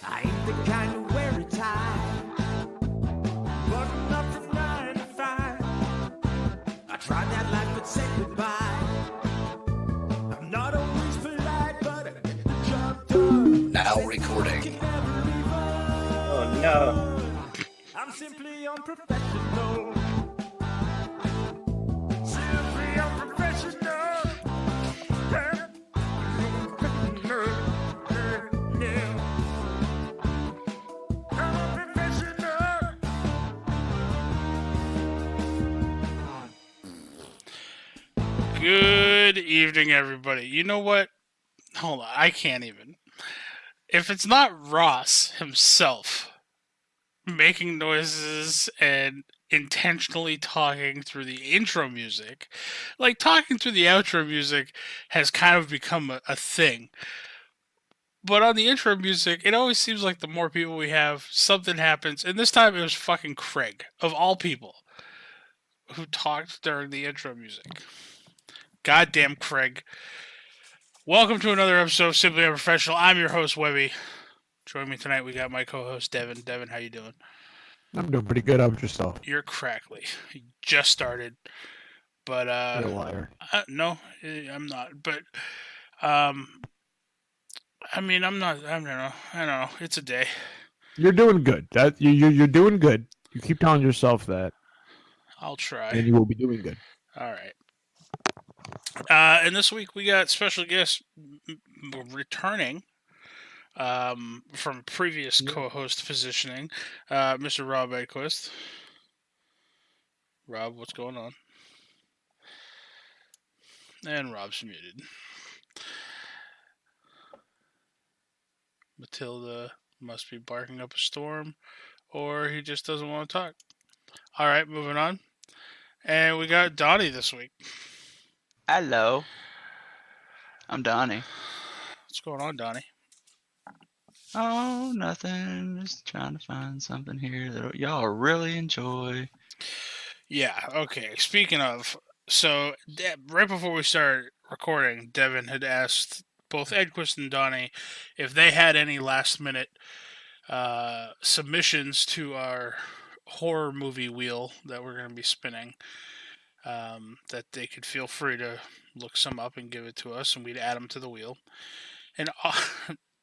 I ain't the kind to wear a tie, button up from 9 to 5. I tried that life but said goodbye. I'm not always polite, but I get the job done. Now recording. Oh no. I'm simply unprofessional. Simply unprofessional. Yeah. I'm unprofessional. Good evening, everybody. You know what? Hold on, I can't even. If it's not Ross himself making noises and intentionally talking through the intro music, like talking through the outro music has kind of become a thing. But on the intro music, it always seems like the more people we have, something happens. And this time it was fucking Craig, of all people, who talked during the intro music. Goddamn Craig. Welcome to another episode of Simply Unprofessional. I'm your host, Webby. Joining me tonight, we got my co-host, Devin. Devin, how you doing? I'm doing pretty good. How about yourself? You're crackly. You just started. But, You're a liar. no, I'm not. But, I mean, I'm not, I don't know. It's a day. You're doing good. You're doing good. You keep telling yourself that, I'll try. and you will be doing good. All right. And this week we got special guests returning from previous co-host positioning, Mr. Rob Edquist. Rob, what's going on? And Rob's muted. Matilda must be barking up a storm, or he just doesn't want to talk. All right, moving on. And we got Donnie this week. Hello. I'm Donnie. What's going on, Donnie? Oh, nothing. Just trying to find something here that y'all really enjoy. Yeah, okay. Speaking of, so right before we started recording, Devin had asked both Edquist and Donnie if they had any last-minute submissions to our horror movie wheel that we're going to be spinning, that they could feel free to look some up and give it to us, and we'd add them to the wheel. And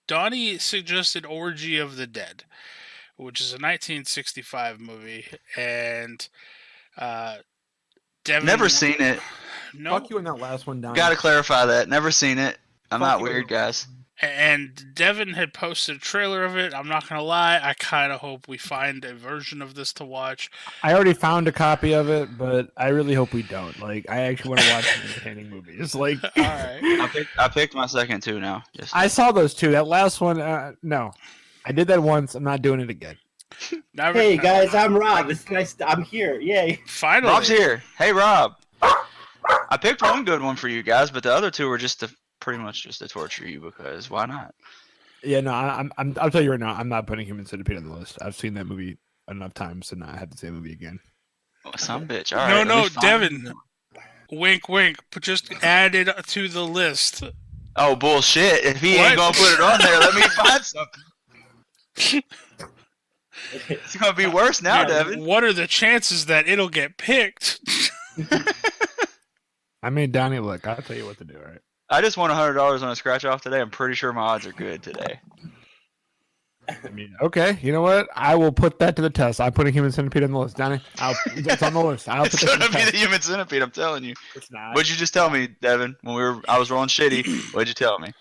Donnie suggested Orgy of the Dead, which is a 1965 movie, and Devin... Never seen it. No. Fuck you on that last one, Don. Gotta clarify that. Never seen it. I'm Fuck not you. weird, guys. And Devin had posted a trailer of it. I'm not going to lie, I kind of hope we find a version of this to watch. I already found a copy of it, but I really hope we don't. Like, I actually want to watch some entertaining movies. Like, All right. I picked my second two now. Just I saw those two. That last one, no. I did that once. I'm not doing it again. Never, Hey guys, I'm Rob. It's nice. I'm here. Yay. Finally. Rob's here. Hey, Rob. I picked one good one for you guys, but the other two were just pretty much just to torture you because why not? Yeah, no, I'll tell you right now, I'm not putting Human Centipede on the list. I've seen that movie enough times to not have to see the movie again. Oh, some bitch. All right. No, Devin. Wink, wink. But just add it to the list. Oh, bullshit. If he What? ain't gonna put it on there, let me find something. It's gonna be worse now, Yeah, Devin. what are the chances that it'll get picked? I mean, Donnie, look, I'll tell you what to do, all right? I just won $100 on a scratch off today. I'm pretty sure my odds are good today. I mean, okay, you know what? I will put that to the test. I'm putting Human Centipede on the list, Donnie. It's on the list. I'll put It's that to gonna the be test. the human centipede. I'm telling you. It's not. What'd you just tell me, Devin? When I was rolling shitty. What'd you tell me?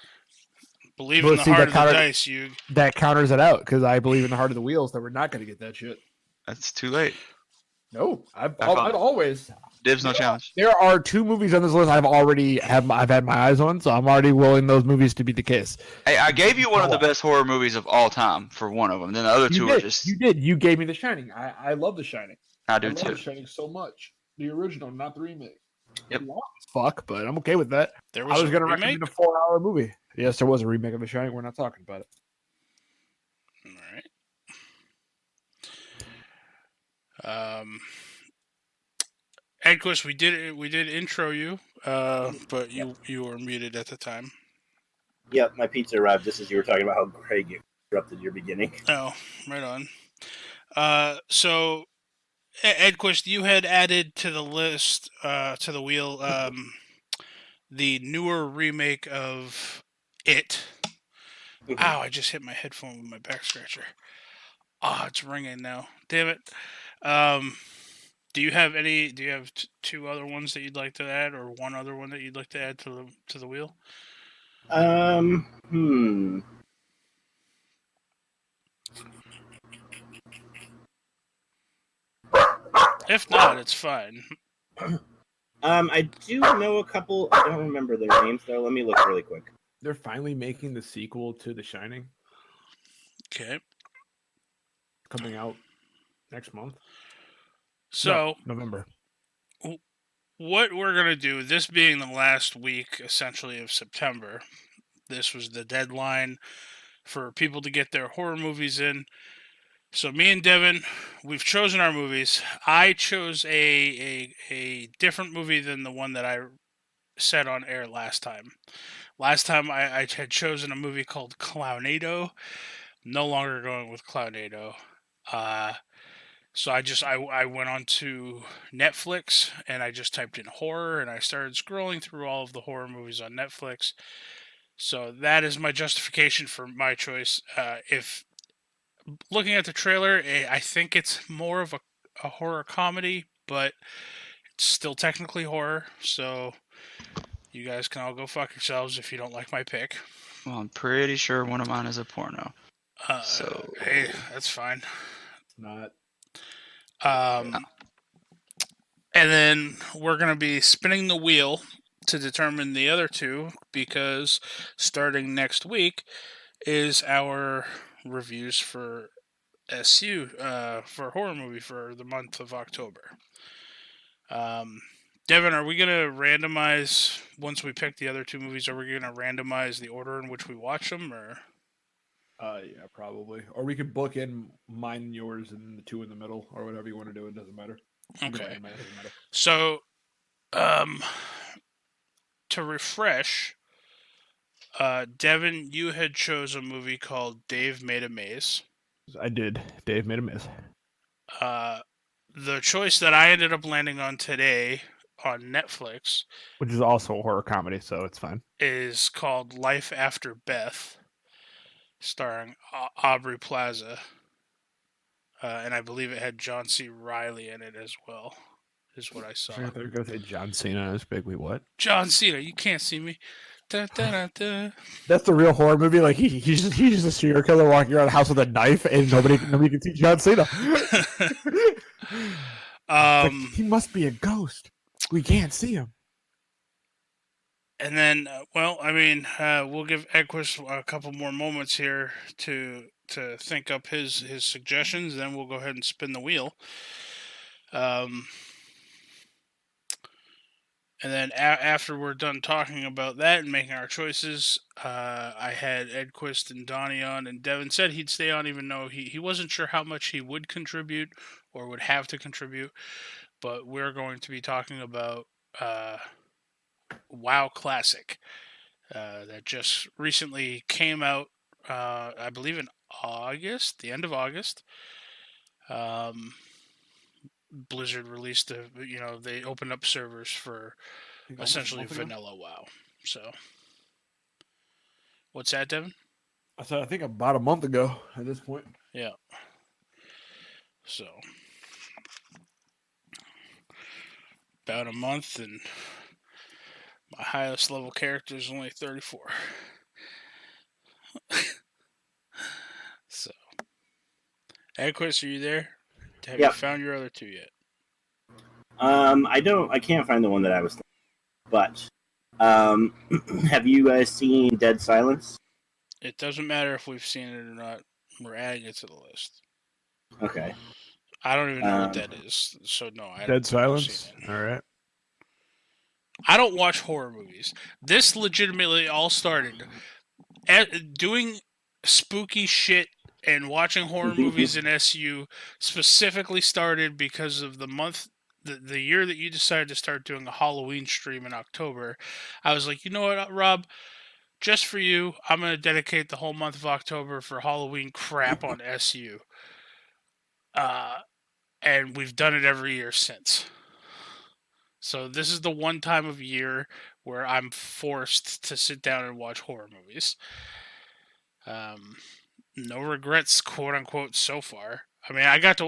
Believe Well, in the see, heart that of the counter- dice, you. That counters it out because I believe in the heart of the wheels that we're not going to get that shit. That's too late. No, I've found it. always. Dibs, no challenge. There are two movies on this list I've had my eyes on, so I'm already willing those movies to be the case. Hey, I gave you one of the best horror movies of all time for one of them. Then the other two are just. You did. You gave me The Shining. I love The Shining. I do love too. The Shining so much. The original, not the remake. Yep. Long as fuck, but I'm okay with that. There I was a going to remake? recommend a 4-hour movie. Yes, there was a remake of The Shining. We're not talking about it. All right. Edquist, we did intro you, but you were muted at the time. Yep, my pizza arrived just as you were talking about how Craig interrupted your beginning. Oh, right on. So Edquist, you had added to the list, to the wheel, the newer remake of It. Ow! I just hit my headphone with my back scratcher. Ah, it's ringing now. Damn it. Um, do you have any? Do you have two other ones that you'd like to add, or one other one that you'd like to add to the wheel? Hmm. If not, it's fine. I do know a couple. I don't remember their names though. Let me look really quick. They're finally making the sequel to The Shining, Okay. coming out next month. So No, November. what we're gonna do, this being the last week essentially of September, this was the deadline for people to get their horror movies in. So me and Devin, we've chosen our movies. I chose a different movie than the one that I said on air last time. Last time I had chosen a movie called Clownado. No longer going with Clownado. So I went on to Netflix and I just typed in horror and I started scrolling through all of the horror movies on Netflix. So that is my justification for my choice. If looking at the trailer, I think it's more of a horror comedy, but it's still technically horror. So you guys can all go fuck yourselves if you don't like my pick. Well, I'm pretty sure one of mine is a porno. So Hey, that's fine. It's not. And then we're going to be spinning the wheel to determine the other two because starting next week is our reviews for SU, for a horror movie for the month of October. Devin, are we going to randomize, once we pick the other two movies, are we going to randomize the order in which we watch them, or? Yeah, probably. Or we could book in mine and yours and the two in the middle, or whatever you want to do. It doesn't matter. Okay. It doesn't matter. So, to refresh, Devin, you had chose a movie called Dave Made a Maze. I did. Dave made a miss. The choice that I ended up landing on today on Netflix, which is also a horror comedy, so it's fine, is called Life After Beth, starring Aubrey Plaza. And I believe it had John C. Reilly in it as well, is what I saw. I thought you were going to say John Cena is big. Wait, what? John Cena, you can't see me. Da, da, da, da. That's the real horror movie. Like he's just a serial killer walking around a house with a knife, and nobody can see John Cena. Like, he must be a ghost. We can't see him. And then, well, I mean, we'll give Edquist a couple more moments here to think up his suggestions. Then we'll go ahead and spin the wheel. And then after we're done talking about that and making our choices, I had Edquist and Donnie on, and Devin said he'd stay on even though he wasn't sure how much he would contribute or would have to contribute. But we're going to be talking about WoW Classic that just recently came out, I believe in August, the end of August. Blizzard released they opened up servers for essentially vanilla WoW. So, what's that, Devin? I said I think about a month ago at this point. Yeah. So, about a month, and my highest level character is only 34. So, Edquist, are you there? Have you found your other two yet? I can't find the one that I was thinking, but have you guys seen Dead Silence? It doesn't matter if we've seen it or not. We're adding it to the list. Okay. I don't even know what that is, so no. I Dead Silence? All right. I don't watch horror movies. This legitimately all started doing spooky shit and watching horror movies in SU specifically started because of the year that you decided to start doing a Halloween stream in October. I was like, you know what, Rob? just for you, I'm going to dedicate the whole month of October for Halloween crap on SU. And we've done it every year since. So this is the one time of year where I'm forced to sit down and watch horror movies. No regrets, quote unquote, so far. I mean,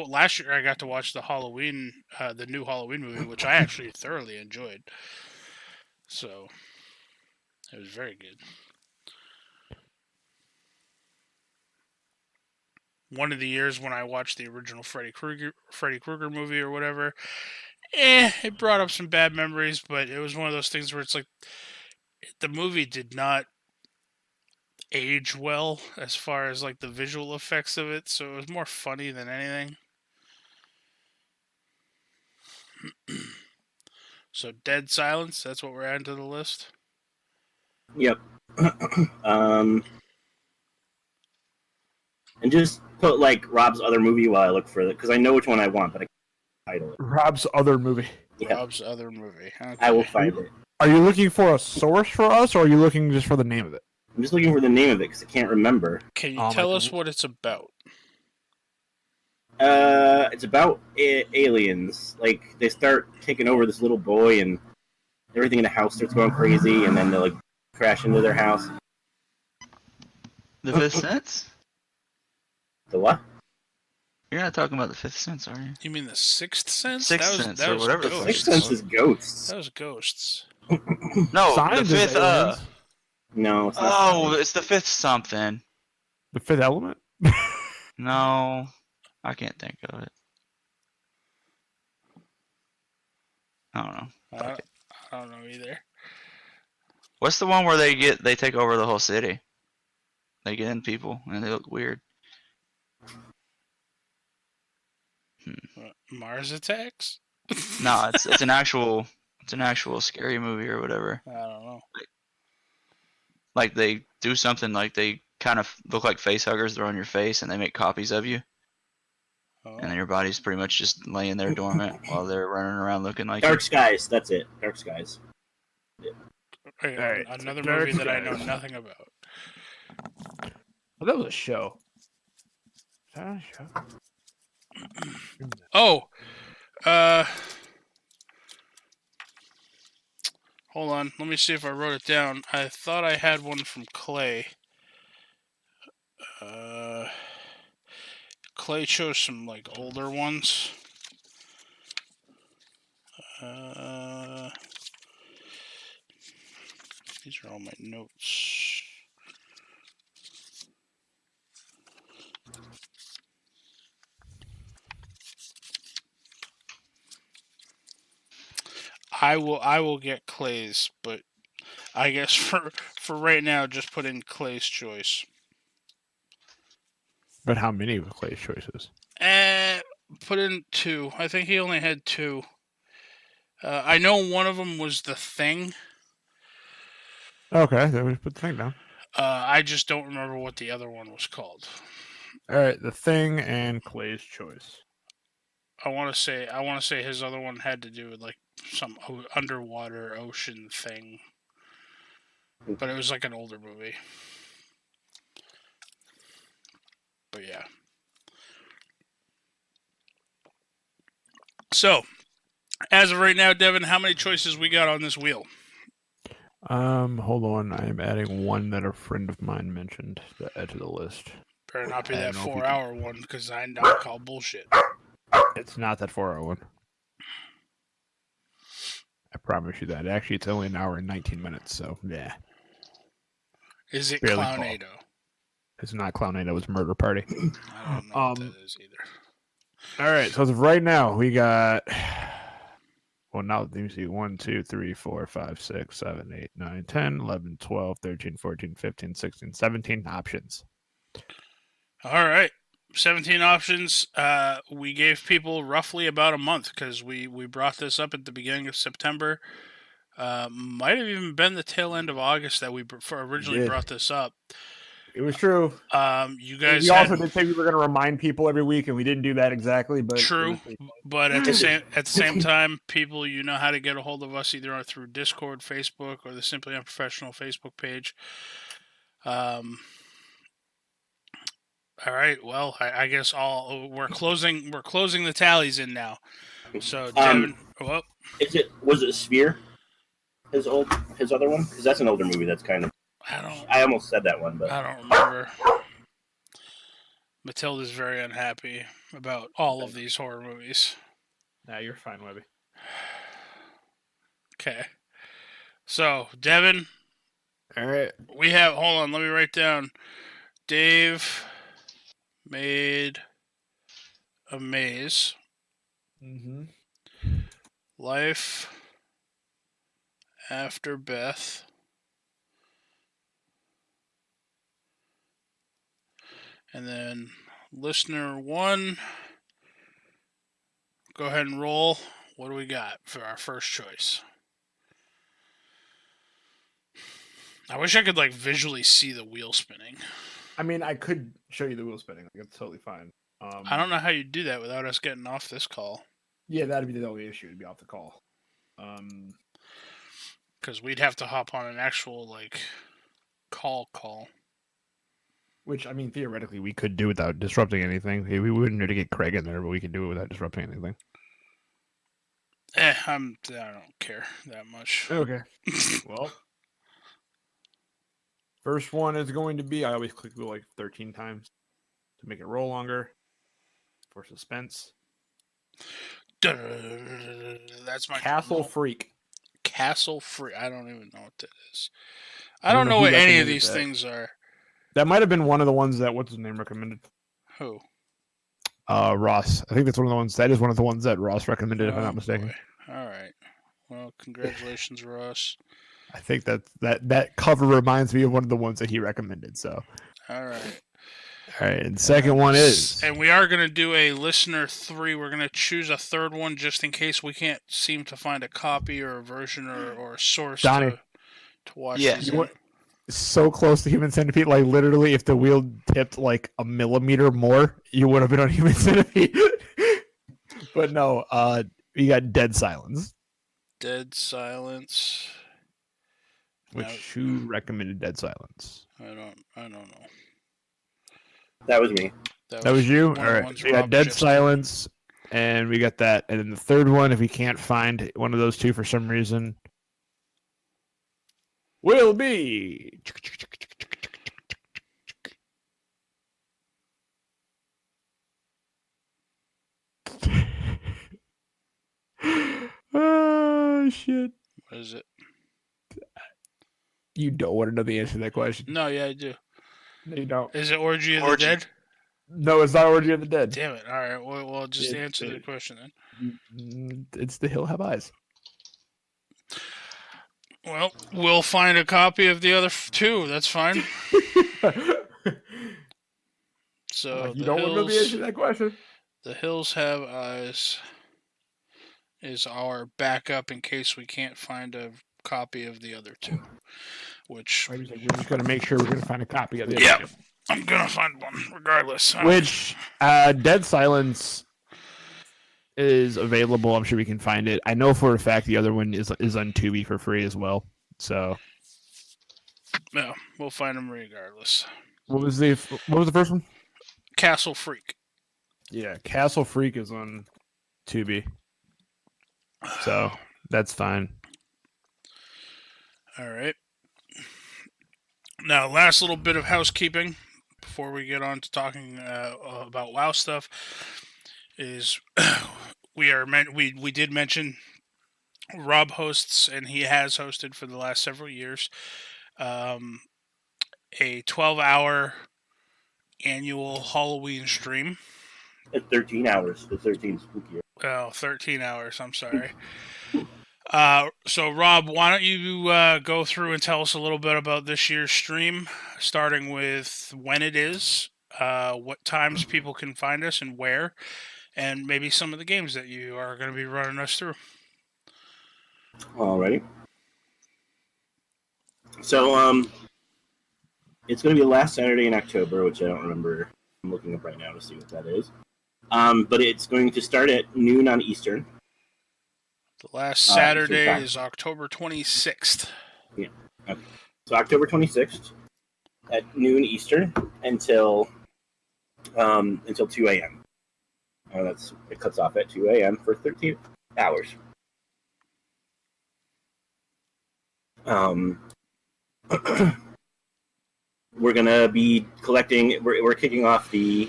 last year. I got to watch the new Halloween movie, which I actually thoroughly enjoyed. So it was very good. One of the years when I watched the original Freddy Krueger movie or whatever, it brought up some bad memories, but it was one of those things where it's like the movie did not age well as far as like the visual effects of it, so it was more funny than anything. So Dead Silence, that's what we're adding to the list. Yep. And just put like Rob's other movie while I look for it, because I know which one I want, but I can't title it. Rob's other movie. Yeah. Rob's other movie. Okay. I will find it. Are you looking for a source for us, or are you looking just for the name of it? I'm just looking for the name of it because I can't remember. Can you tell us what it's about? It's about aliens. Like, they start taking over this little boy, and everything in the house starts going crazy, and then they like crash into their house. The Fifth Sense? The what? You're not talking about the Fifth Sense, are you? You mean the Sixth Sense? Sixth Sense, or whatever the Ghosts. Sixth Sense is ghosts. That was Ghosts. No, Signs the is Fifth. aliens. No, it's not. Oh, it's the Fifth something. The Fifth Element? No, I can't think of it. I don't know. Fuck it. I don't know either. What's the one where they take over the whole city? They get in people and they look weird. Mars Attacks? No, it's an actual scary movie or whatever. I don't know. Like they do something like they kind of look like face huggers. They're on your face and they make copies of you, Oh. and then your body's pretty much just laying there dormant while they're running around looking like Dark you. Skies. That's it. Dark Skies. Hey, Alright, another so movie Dark that I know Skies. nothing about. Well, that was a show. Is that a show? Oh, hold on. Let me see if I wrote it down. I thought I had one from Clay. Clay chose some like older ones. These are all my notes. I will get Clay's, but I guess for right now, just put in Clay's choice. But how many of Clay's choices? Put in 2. I think he only had 2. I know one of them was The Thing. Okay, then we put the thing down. I just don't remember what the other one was called. All right, the thing and Clay's choice. I want to say his other one had to do with like some underwater ocean thing, but it was like an older movie. But yeah. So, as of right now, Devin, how many choices we got on this wheel? Hold on. I'm adding one that a friend of mine mentioned to add to the list. Better not be I that don't know if 4-hour one, because I call bullshit. It's not that 4-hour one. I promise you that. Actually, it's only an hour and 19 minutes, so yeah. Is it Barely Clownado? It's not Clownado, it's Murder Party. I don't know what that is either. All right, so as of right now, we got. Well, now let me see. 1, 2, 3, 4, 5, 6, 7, 8, 9, 10, 11, 12, 13, 14, 15, 16, 17 options. All right. 17 options. We gave people roughly about a month because we brought this up at the beginning of September. Might have even been the tail end of August that we originally brought this up. It was true. You guys We also had did say we were going to remind people every week, and we didn't do that exactly. But true, but at the same time, people, you know how to get a hold of us either through Discord, Facebook, or the Simply Unprofessional Facebook page. All right. Well, I guess we're closing the tallies in now. So Devin, was it Sphere? His other one, because that's an older movie. That's kind of. I almost said that one, but I don't remember. Matilda's very unhappy about all of these horror movies. Nah, you're fine, Webby. Okay. So, Devin. All right. We have, hold on, let me write down. Dave made a maze. Mm-hmm. Life after Beth. And then listener 1. Go ahead and roll. What do we got for our first choice? I wish I could visually see the wheel spinning. I mean, I could show you the wheel spinning. It's totally fine. I don't know how you do that without us getting off this call. Yeah, that'd be the only issue. It'd be off the call. Because we'd have to hop on an actual call. Which, I mean, theoretically, we could do without disrupting anything. We wouldn't need to get Craig in there, but we could do it without disrupting anything. I don't care that much. Okay. Well, first one is going to be, I always click wheel 13 times to make it roll longer for suspense. That's my Castle Freak. Castle Freak. I don't even know what that is. I don't know what any of these things are. That might have been one of the ones that what's his name recommended. Who? Ross. I think that's one of the ones. That is one of the ones that Ross recommended, if I'm not mistaken. Boy. All right. Well, congratulations, Ross. I think that cover reminds me of one of the ones that he recommended. So. All right. All right. And the second one is. And we are going to do a listener 3. We're going to choose a third one just in case we can't seem to find a copy or a version or a source Donnie, to watch. Yeah. These so close to Human Centipede. Literally, if the wheel tipped a millimeter more, you would have been on Human Centipede. But no, we got Dead Silence. Dead Silence. Who recommended Dead Silence? I don't know. That was me. That was you? All right. So we got Dead Silence, and we got that. And then the third one, if we can't find one of those two for some reason, will be. Oh, shit. What is it? You don't want to know the answer to that question. No, yeah, I do. No, you don't. Is it Orgy of the Dead? No, it's not Orgy of the Dead. Damn it. All right. Well, just answer the question then. It's The Hill Have Eyes. Well, we'll find a copy of the other 2. That's fine. So you don't want to know the answer to that question. The Hills Have Eyes is our backup in case we can't find a copy of the other 2. Which we're just going to make sure we're going to find a copy of the other 2. I'm going to find one regardless. Which Dead Silence is available. I'm sure we can find it. I know for a fact the other one is on Tubi for free as well. So no, we'll find them regardless. What was the first one? Castle Freak. Yeah, Castle Freak is on Tubi. So that's fine. All right. Now, last little bit of housekeeping before we get on to talking about WoW stuff is we did mention Rob hosts, and he has hosted for the last several years, a 12-hour annual Halloween stream. At 13 hours. The 13 spooky. Oh, 13 hours. I'm sorry. So, Rob, why don't you go through and tell us a little bit about this year's stream, starting with when it is, what times people can find us and where, and maybe some of the games that you are going to be running us through. Alrighty. So, It's going to be the last Saturday in October, which I don't remember. I'm looking up right now to see what that is. But it's going to start at noon on Eastern. The last Eastern Saturday time. is October 26th. Yeah. Okay. So October 26th at noon Eastern until 2 a.m. It cuts off at 2 a.m. for 13 hours. We're gonna be collecting. We're kicking off the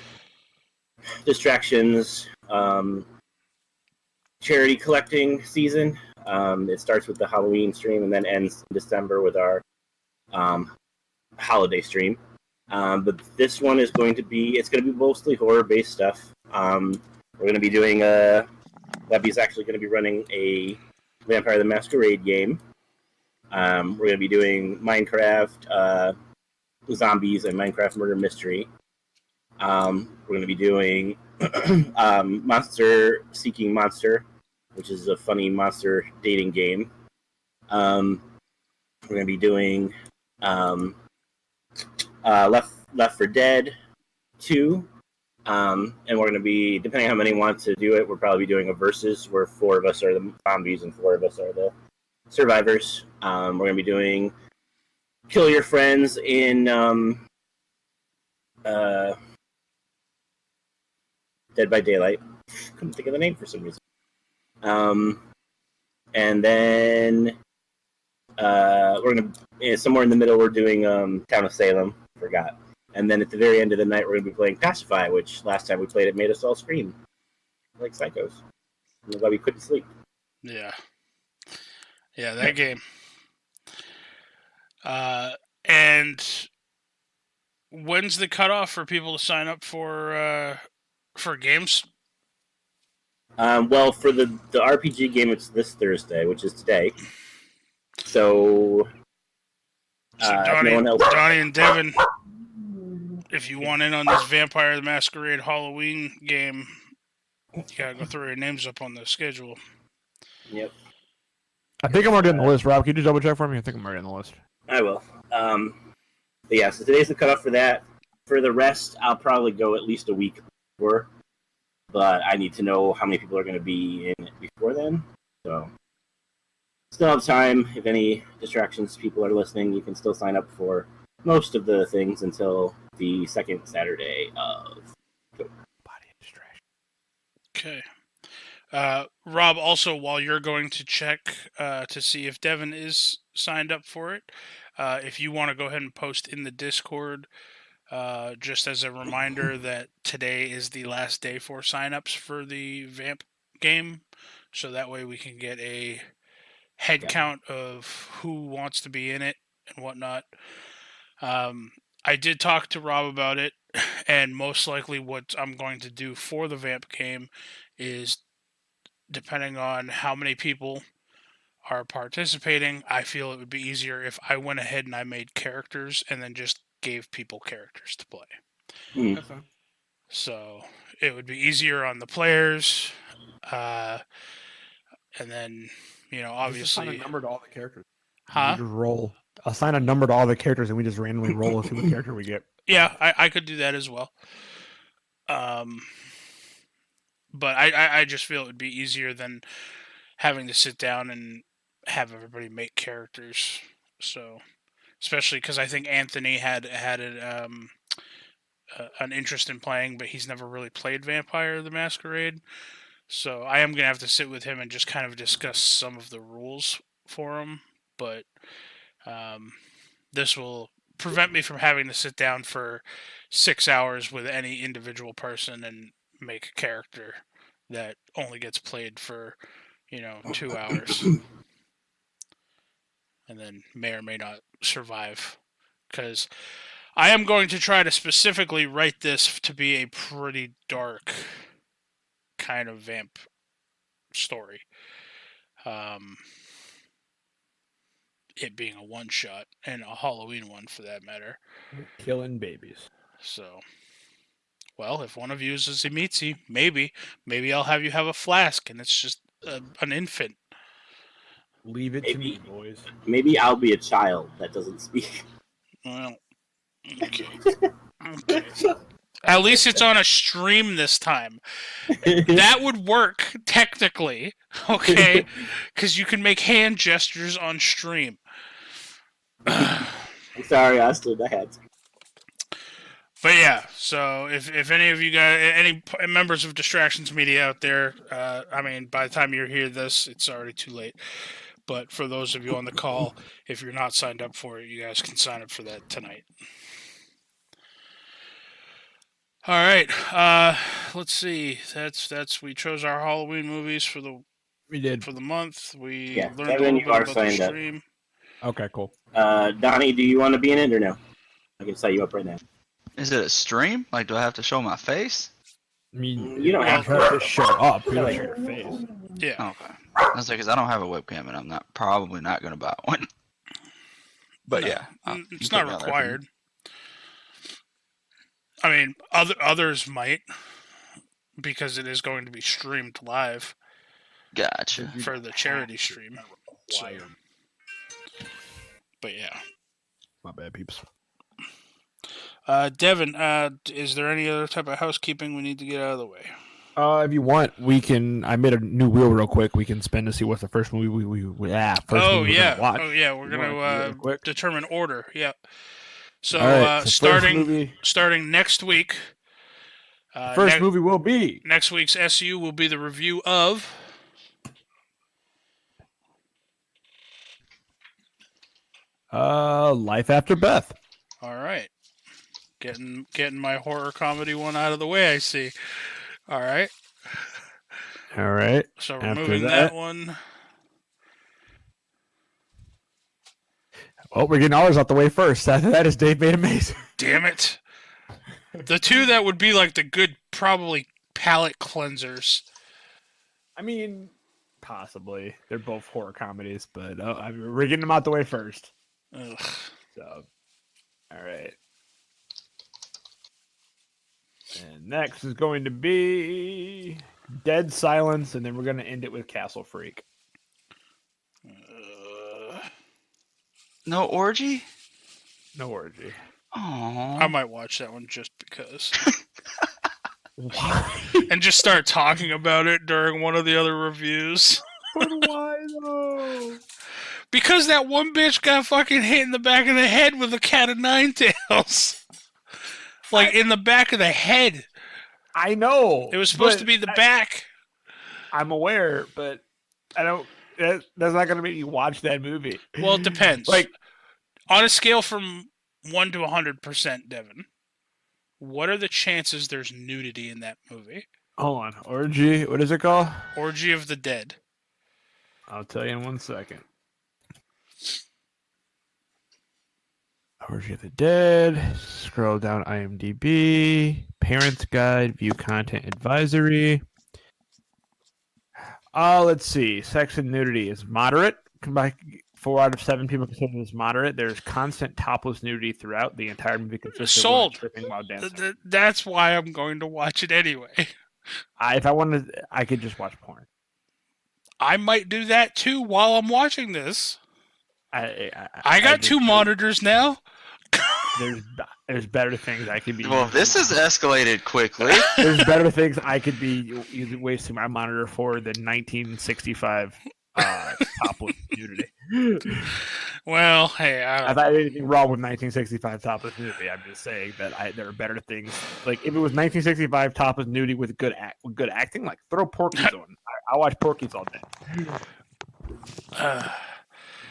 distractions charity collecting season. It starts with the Halloween stream and then ends in December with our holiday stream. But this one is going to be mostly horror based stuff. We're going to be doing Webby's actually going to be running a Vampire the Masquerade game. We're going to be doing Minecraft zombies and Minecraft murder mystery. We're going to be doing Monster Seeking Monster, which is a funny monster dating game. We're going to be doing Left 4 Dead 2. And we're going to be, depending on how many want to do it, we'll probably be doing a versus where 4 of us are the zombies and 4 of us are the survivors. We're going to be doing Kill Your Friends in Dead by Daylight. Couldn't think of the name for some reason. And then we're going to, somewhere in the middle, we're doing Town of Salem. Forgot. And then at the very end of the night, we're going to be playing Pacify, which last time we played it made us all scream like psychos. That's why we couldn't sleep. Yeah. Yeah, that game. And when's the cutoff for people to sign up for games? Well, for the RPG game, it's this Thursday, which is today. So Donnie, no one else... Donnie and Devin, if you want in on this Vampire the Masquerade Halloween game, you gotta go throw your names up on the schedule. Yep. I think I'm already on the list, Rob. Can you just double check for me? I think I'm already on the list. I will. But yeah, so today's the cutoff for that. For the rest, I'll probably go at least a week before. But I need to know how many people are going to be in it before then. So still have time. If any distractions people are listening, you can still sign up for most of the things until the second Saturday of October. Body distraction. Okay. Rob, also, while you're going to check to see if Devin is signed up for it, if you want to go ahead and post in the Discord, just as a reminder that today is the last day for signups for the Vamp game, so that way we can get a head count of who wants to be in it and whatnot. I did talk to Rob about it, and most likely what I'm going to do for the Vamp game is, depending on how many people are participating, I feel it would be easier if I went ahead and I made characters and then just gave people characters to play. That's fine. So it would be easier on the players, and then, obviously... Just assign a number to all the characters. Huh? We just roll. Assign a number to all the characters and we just randomly roll and see what character we get. Yeah, I could do that as well. But I just feel it would be easier than having to sit down and have everybody make characters. So, especially because I think Anthony had an interest in playing, but he's never really played Vampire the Masquerade. So I am going to have to sit with him and just kind of discuss some of the rules for him. But this will prevent me from having to sit down for 6 hours with any individual person and make a character that only gets played for 2 hours and then may or may not survive, because I am going to try to specifically write this to be a pretty dark kind of vamp story, it being a one shot and a Halloween one for that matter. Killing babies. So, well, if one of you is a Zemitzi, maybe I'll have you have a flask and it's just an infant. Leave it to me, boys. Maybe I'll be a child that doesn't speak. Well, Okay. Okay. At least it's on a stream this time. That would work technically, okay? Because you can make hand gestures on stream. I'm sorry, I stood ahead. But yeah, so if any of you guys, any members of Distractions Media out there, I mean, by the time you hear this, it's already too late. But for those of you on the call, if you're not signed up for it, you guys can sign up for that tonight. All right, let's see. That's we chose our Halloween movies for the month. We Yeah, learned Devin, a you little are bit about the signed up. stream. Okay, cool. Donnie, do you want to be in it or no? I can set you up right now. Is it a stream? Like, do I have to show my face? I mean, You don't have to show up. You don't show your face. Yeah. Okay. I was like, because I don't have a webcam and I'm probably not going to buy one. But No, yeah, it's not required. I mean, others might, because it is going to be streamed live. Gotcha. For the charity stream. So, but yeah. My bad, peeps. Devin, is there any other type of housekeeping we need to get out of the way? If you want, we can. I made a new wheel real quick. We can spin to see what's the first movie we movie we're gonna watch. Oh yeah, we're gonna determine order. Yeah. So, right, so starting next week. First movie will be next week's SU will be the review of Life After Beth. All right. Getting my horror comedy one out of the way, I see. All right. All right. So we're moving that one. Well, we're getting ours out the way first. That is Dave Made Amazing. Damn it. The two that would be like the good, probably palate cleansers. I mean, possibly. They're both horror comedies, but we're getting them out the way first. Ugh. So, all right. And next is going to be Dead Silence, and then we're going to end it with Castle Freak. No orgy? No orgy. Aww. I might watch that one just because. Why? And just start talking about it during one of the other reviews. But why though? Because that one bitch got fucking hit in the back of the head with a cat of nine tails. Like, in the back of the head. I know. It was supposed to be the back. I'm aware, but I don't. That's not going to make you watch that movie. Well, it depends. Like, on a scale from 1 to 100%, Devin, what are the chances there's nudity in that movie? Hold on. Orgy. What is it called? Orgy of the Dead. I'll tell you in 1 second. Orgy of the Dead. Scroll down IMDb. Parents Guide. View Content Advisory. Let's see. Sex and nudity is moderate. 4 out of 7 people consider this moderate. There's constant topless nudity throughout. The entire movie consists of women stripping while dancing. That's why I'm going to watch it anyway. If I wanted, I could just watch porn. I might do that too while I'm watching this. I got 2 monitors now. There's better things I could be. Well, this has escalated quickly. There's better things I could be wasting my monitor for than 1965 topless nudity. Well, hey, I don't have anything wrong with 1965 topless nudity. I'm just saying that there are better things. Like if it was 1965 topless nudity with good acting, like throw Porky's on. I watch Porky's all day.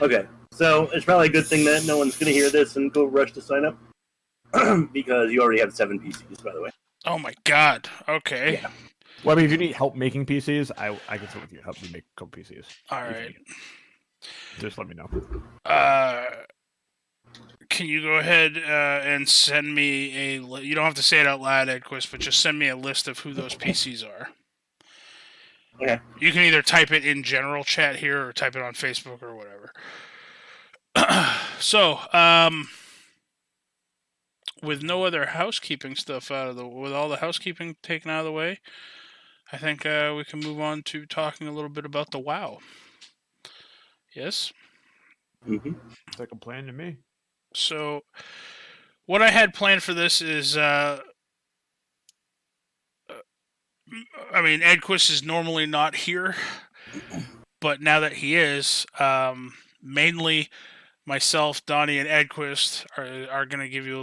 Okay, so it's probably a good thing that no one's going to hear this and go rush to sign up. Because you already have 7 PCs, by the way. Oh my god. Okay. Yeah. Well, I mean, if you need help making PCs, I can sit with you. Help me make a couple PCs. All right. Just let me know. Can you go ahead and send me you don't have to say it out loud, Edquist, but just send me a list of who those PCs are. Okay. You can either type it in general chat here or type it on Facebook or whatever. So, with no other housekeeping stuff with all the housekeeping taken out of the way, I think we can move on to talking a little bit about the WoW. Yes? Mm-hmm. It's like a plan to me. So, what I had planned for this is, Edquist is normally not here, but now that he is, mainly myself, Donnie, and Edquist are going to give you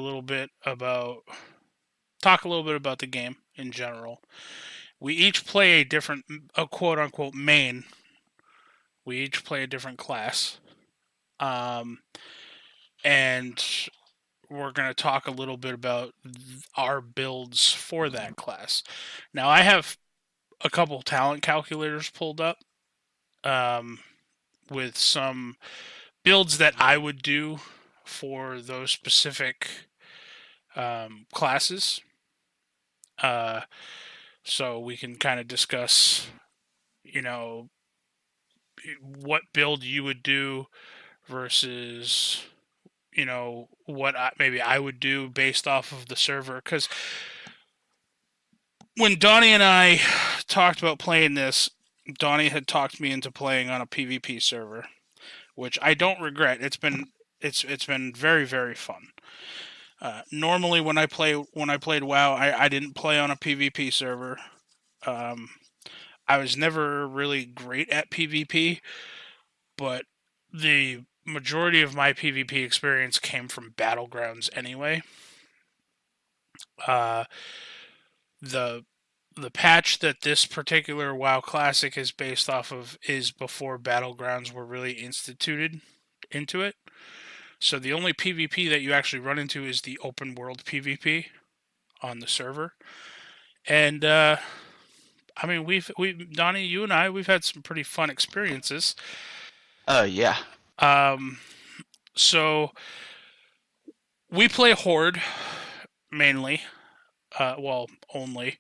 talk a little bit about the game in general. We each play a quote unquote main. We each play a different class. And we're going to talk a little bit about our builds for that class. Now, I have a couple talent calculators pulled up with some builds that I would do for those specific classes. So we can kind of discuss, what build you would do versus, what maybe I would do based off of the server. Because when Donnie and I talked about playing this, Donnie had talked me into playing on a PvP server, which I don't regret. It's been very, very fun. Normally, when I played WoW, I didn't play on a PvP server. I was never really great at PvP, but the majority of my PvP experience came from Battlegrounds anyway. The patch that this particular WoW Classic is based off of is before Battlegrounds were really instituted into it. So the only PvP that you actually run into is the open world PvP on the server. And Donnie, you and I, we've had some pretty fun experiences. Yeah. So we play Horde mainly. Only.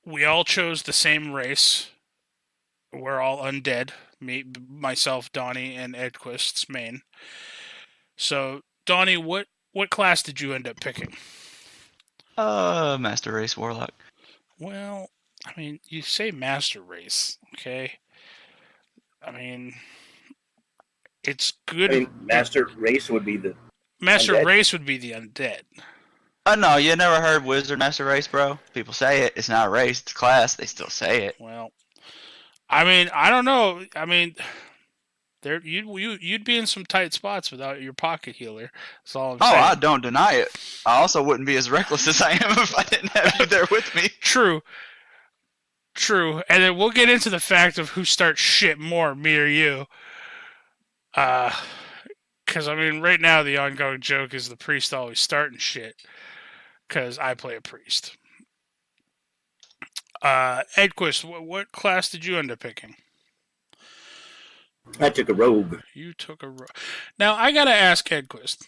We all chose the same race. We're all undead. Myself, Donnie, and Edquist's main. So, Donnie, what class did you end up picking? Master Race Warlock. Well, you say Master Race, okay? It's good. Master Race would be the Master Race would be the undead. Oh no, you never heard Wizard Master Race, bro? People say it. It's not a race, it's a class. They still say it. Well, I don't know. You'd be in some tight spots without your pocket healer. That's all I'm saying. I don't deny it. I also wouldn't be as reckless as I am if I didn't have you there with me. True. And then we'll get into the fact of who starts shit more, me or you. Because, right now the ongoing joke is the priest always starting shit. Because I play a priest. Edquist, what class did you end up picking? I took a rogue. You took a rogue. Now, I gotta ask Edquist.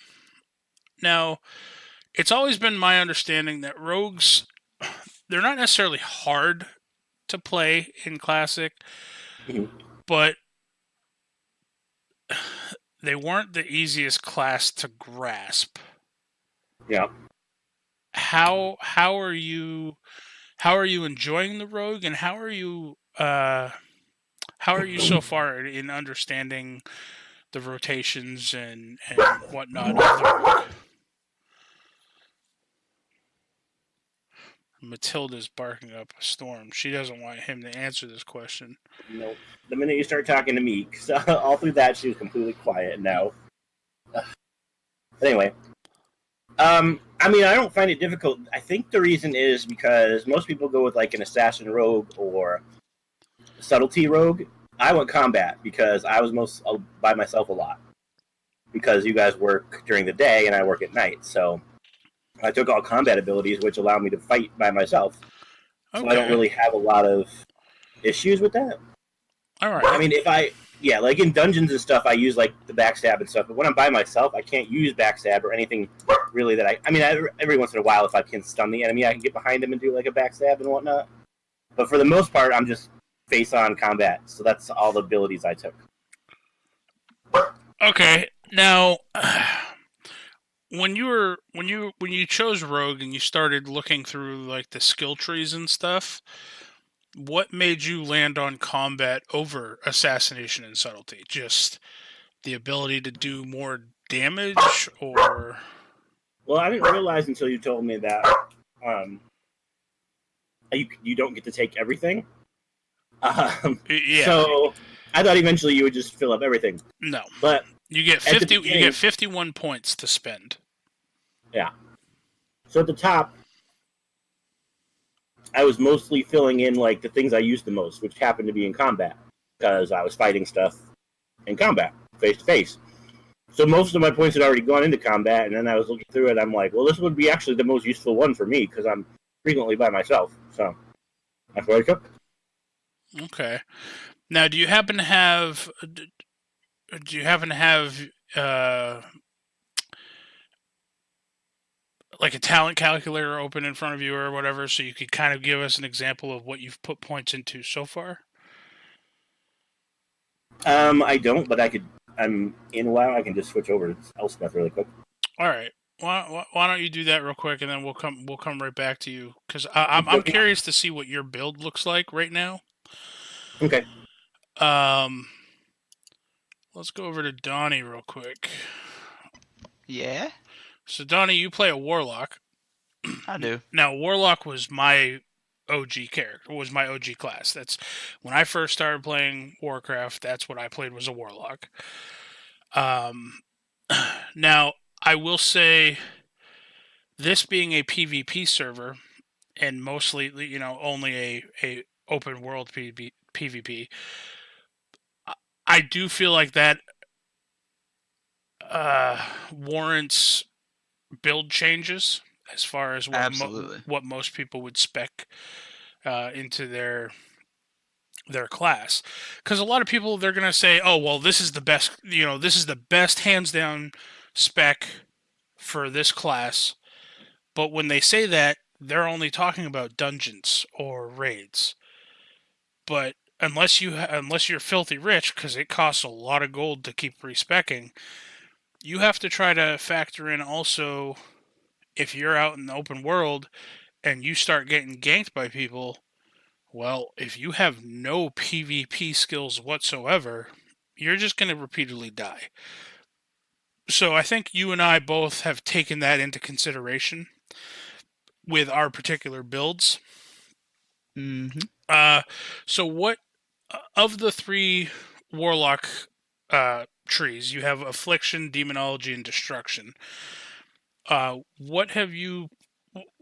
Now, it's always been my understanding that rogues, they're not necessarily hard to play in Classic, but they weren't the easiest class to grasp. Yeah. How are you enjoying the rogue, and how are you so far in understanding the rotations and whatnot of the rogue? Matilda's barking up a storm. She doesn't want him to answer this question. No. The minute you start talking to me, so all through that she was completely quiet now. Anyway. I don't find it difficult. I think the reason is because most people go with like an assassin rogue or subtlety rogue. I went combat because I was by myself a lot. Because you guys work during the day and I work at night, so I took all combat abilities, which allow me to fight by myself. Okay. So I don't really have a lot of issues with that. All right. Like in dungeons and stuff, I use like the backstab and stuff. But when I'm by myself, I can't use backstab or anything really that every once in a while, if I can stun the enemy, I can get behind him and do like a backstab and whatnot. But for the most part, I'm just face-on combat. So that's all the abilities I took. Okay. Now, when you chose rogue and you started looking through like the skill trees and stuff, what made you land on combat over assassination and subtlety? Just the ability to do more damage or? Well, I didn't realize until you told me that you don't get to take everything. Yeah. So I thought eventually you would just fill up everything. No. But You get at the 50. You beginning- get 51 points to spend. Yeah. So at the top, I was mostly filling in like the things I used the most, which happened to be in combat, because I was fighting stuff in combat, face to face. So most of my points had already gone into combat, and then I was looking through it. I'm like, well, this would be actually the most useful one for me because I'm frequently by myself. So that's what I took. Okay. Now, do you happen to have? Like a talent calculator open in front of you or whatever, so you could kind of give us an example of what you've put points into so far? I don't, but I could. I'm in WoW. I can just switch over to Elspeth really quick. All right. Why don't you do that real quick, and then we'll come right back to you, because I'm curious to see what your build looks like right now. Okay. Let's go over to Donnie real quick. Yeah, So Donnie, you play a warlock. I do. Now, warlock was my OG character, was my OG class. That's when I first started playing Warcraft. That's what I played, was a warlock. Now I will say, this being a PvP server and mostly, only a open world PvP, I do feel like that warrants build changes as far as what Absolutely. what most people would spec into their class, because a lot of people, they're gonna say, oh well, this is the best, this is the best hands down spec for this class. But when they say that, they're only talking about dungeons or raids. But unless you're filthy rich, because it costs a lot of gold to keep respecking, you have to try to factor in also, if you're out in the open world and you start getting ganked by people, well, if you have no PvP skills whatsoever, you're just going to repeatedly die. So I think you and I both have taken that into consideration with our particular builds. Mm-hmm. So what, of the 3 warlock trees, you have affliction, demonology, and destruction. What have you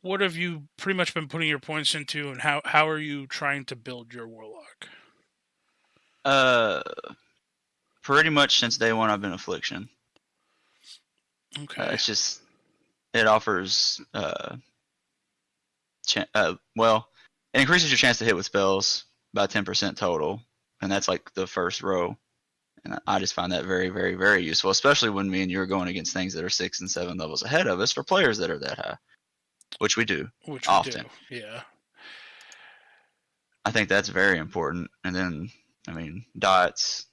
pretty much been putting your points into, and how are you trying to build your warlock? Pretty much since day one, I've been affliction. Okay. It's just, it offers well, it increases your chance to hit with spells by 10% total, and that's like the first row. And I just find that very, very, very useful, especially when me and you are going against things that are 6 and 7 levels ahead of us for players that are that high, which we do often. Yeah. I think that's very important. And then, I mean, dots.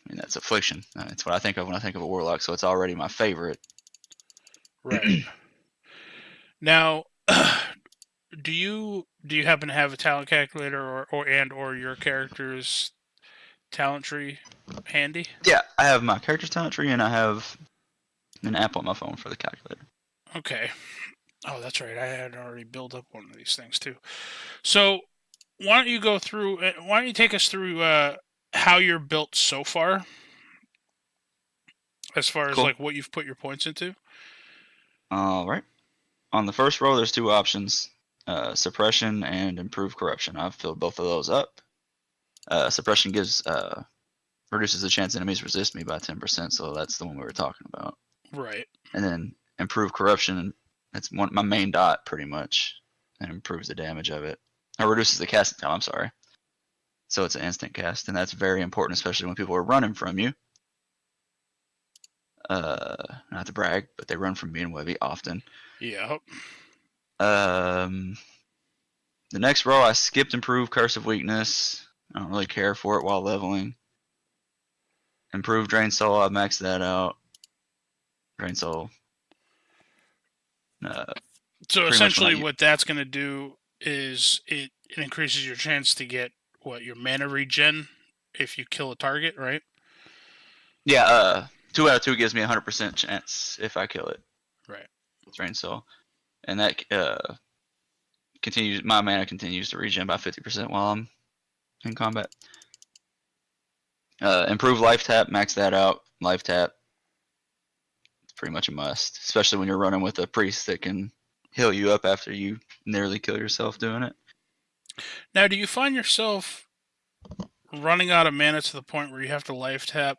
I mean, that's affliction. That's what I think of when I think of a warlock. So it's already my favorite. Right. Now, do you happen to have a talent calculator or your character's talent tree handy? Yeah, I have my character's talent tree, and I have an app on my phone for the calculator. Okay. Oh, that's right. I had already built up one of these things too. So, why don't you go through? Why don't you take us through how you're built so far, as far as Cool. like what you've put your points into? All right. On the first row, there's 2 options: suppression and improve corruption. I've filled both of those up. Suppression reduces the chance enemies resist me by 10%, so that's the one we were talking about. Right. And then improve corruption, that's my main dot pretty much, and improves the damage of it. Or reduces the casting time, I'm sorry. So it's an instant cast, and that's very important, especially when people are running from you. Not to brag, but they run from me and Webby often. Yeah. The next row, I skipped improve curse of weakness. I don't really care for it while leveling. Improve drain soul, I maxed that out. Drain soul. So Pretty essentially, much what that's going to do is it increases your chance to get your mana regen if you kill a target, right? Yeah, 2 out of 2 gives me 100% chance if I kill it. Right. With Drain Soul. And that my mana continues to regen by 50% while I'm in combat. Improve life tap, max that out. Life tap. It's pretty much a must. Especially when you're running with a priest that can heal you up after you nearly kill yourself doing it. Now, do you find yourself running out of mana to the point where you have to life tap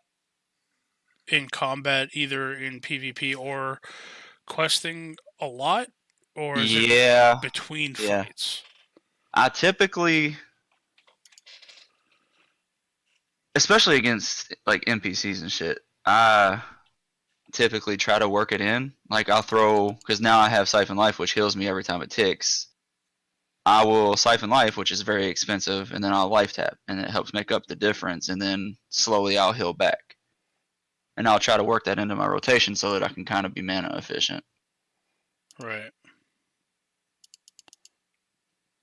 in combat, either in PvP or questing a lot? Or is it between fights? I typically, especially against like NPCs and shit, I typically try to work it in. Like I'll throw, because now I have Siphon Life, which heals me every time it ticks. I will Siphon Life, which is very expensive, and then I'll life tap, and it helps make up the difference, and then slowly I'll heal back. And I'll try to work that into my rotation so that I can kind of be mana efficient. Right.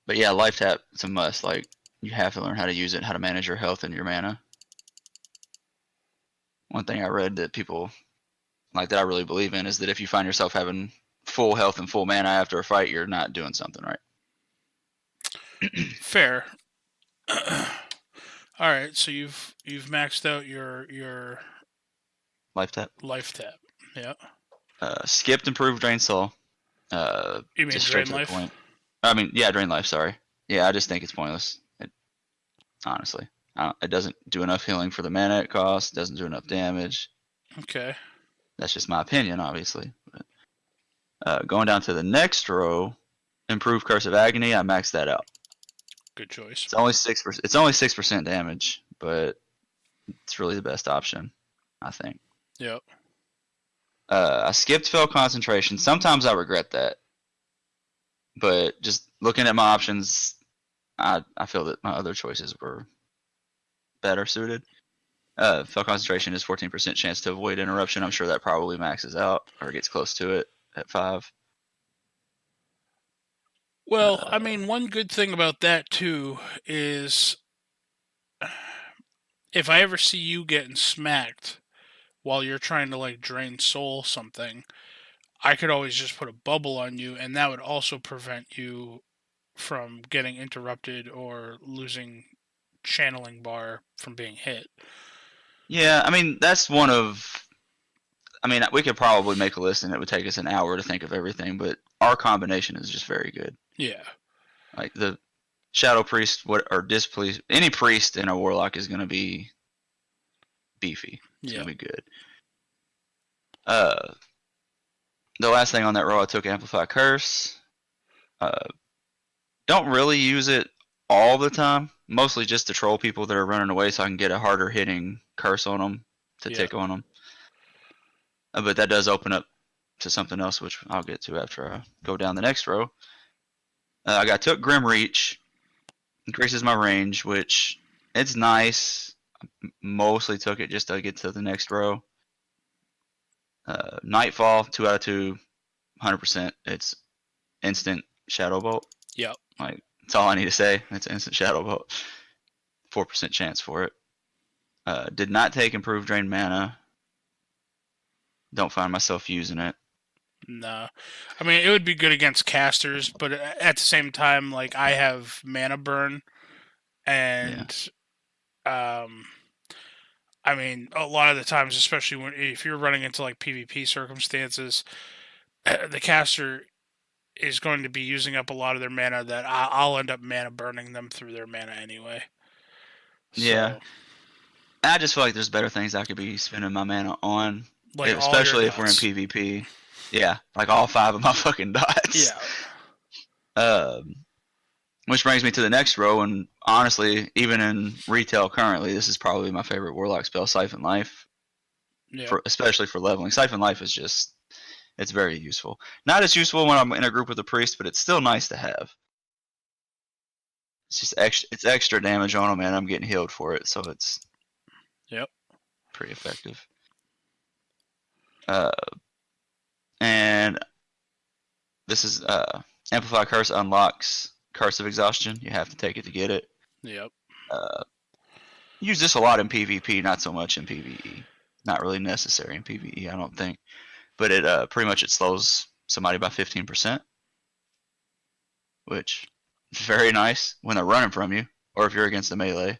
But yeah, life tap, it's a must. Like, you have to learn how to use it, how to manage your health and your mana. One thing I read that people, like that I really believe in, is that if you find yourself having full health and full mana after a fight, you're not doing something right. Fair. All right, so you've maxed out your Life tap. life tap. Yeah. Skipped improved Drain Soul. You mean just drain straight to life? the point. I mean, yeah, Drain Life, sorry. Yeah, I just think it's pointless. Honestly. It doesn't do enough healing for the mana it costs. Doesn't do enough damage. Okay. That's just my opinion, obviously. But, going down to the next row, improve Curse of Agony. I maxed that out. Good choice. It's only 6%. It's only 6% damage, but it's really the best option, I think. Yep. I skipped Fell Concentration. Sometimes I regret that, but just looking at my options, I feel that my other choices were better suited. Fell Concentration is 14% chance to avoid interruption. I'm sure that probably maxes out or gets close to it at 5. Well, I mean, one good thing about that too is if I ever see you getting smacked while you're trying to like drain soul something, I could always just put a bubble on you, and that would also prevent you from getting interrupted or losing channeling bar from being hit. Yeah, I mean, that's one of... I mean, we could probably make a list and it would take us an hour to think of everything, but our combination is just very good. Yeah. Like, the Shadow Priest or Displease... Any priest in a Warlock is going to be beefy. It's going to be good. The last thing on that row, I took Amplify Curse. Don't really use it all the time. Mostly just to troll people that are running away so I can get a harder hitting curse on them to tick on them. But that does open up to something else, which I'll get to after I go down the next row. I took Grim Reach. Increases my range, which it's nice. Mostly took it just to get to the next row. Nightfall, 2 out of 2, 100%. It's instant Shadow Bolt. Yep. Like, that's all I need to say. It's instant Shadow Bolt. 4% chance for it. Did not take Improved Drain Mana. Don't find myself using it. No. I mean, it would be good against casters, but at the same time, like, I have mana burn, and I mean, a lot of the times, especially if you're running into like PvP circumstances, the caster is going to be using up a lot of their mana that I'll end up mana burning them through their mana anyway. Yeah. I just feel like there's better things I could be spending my mana on, like especially if we're in PvP. Yeah, like all 5 of my fucking dots. Yeah. Which brings me to the next row, and honestly, even in retail currently, this is probably my favorite Warlock spell, Siphon Life. Yeah. Especially for leveling. Siphon Life is just, it's very useful. Not as useful when I'm in a group with a priest, but it's still nice to have. It's just extra damage on them, and I'm getting healed for it, so it's pretty effective. And this is Amplify Curse unlocks Curse of Exhaustion. You have to take it to get it. Yep. Use this a lot in PvP, not so much in PvE. not really necessary in PvE, I don't think. But it pretty much it slows somebody by 15%, which is very nice when they're running from you, or if you're against the melee.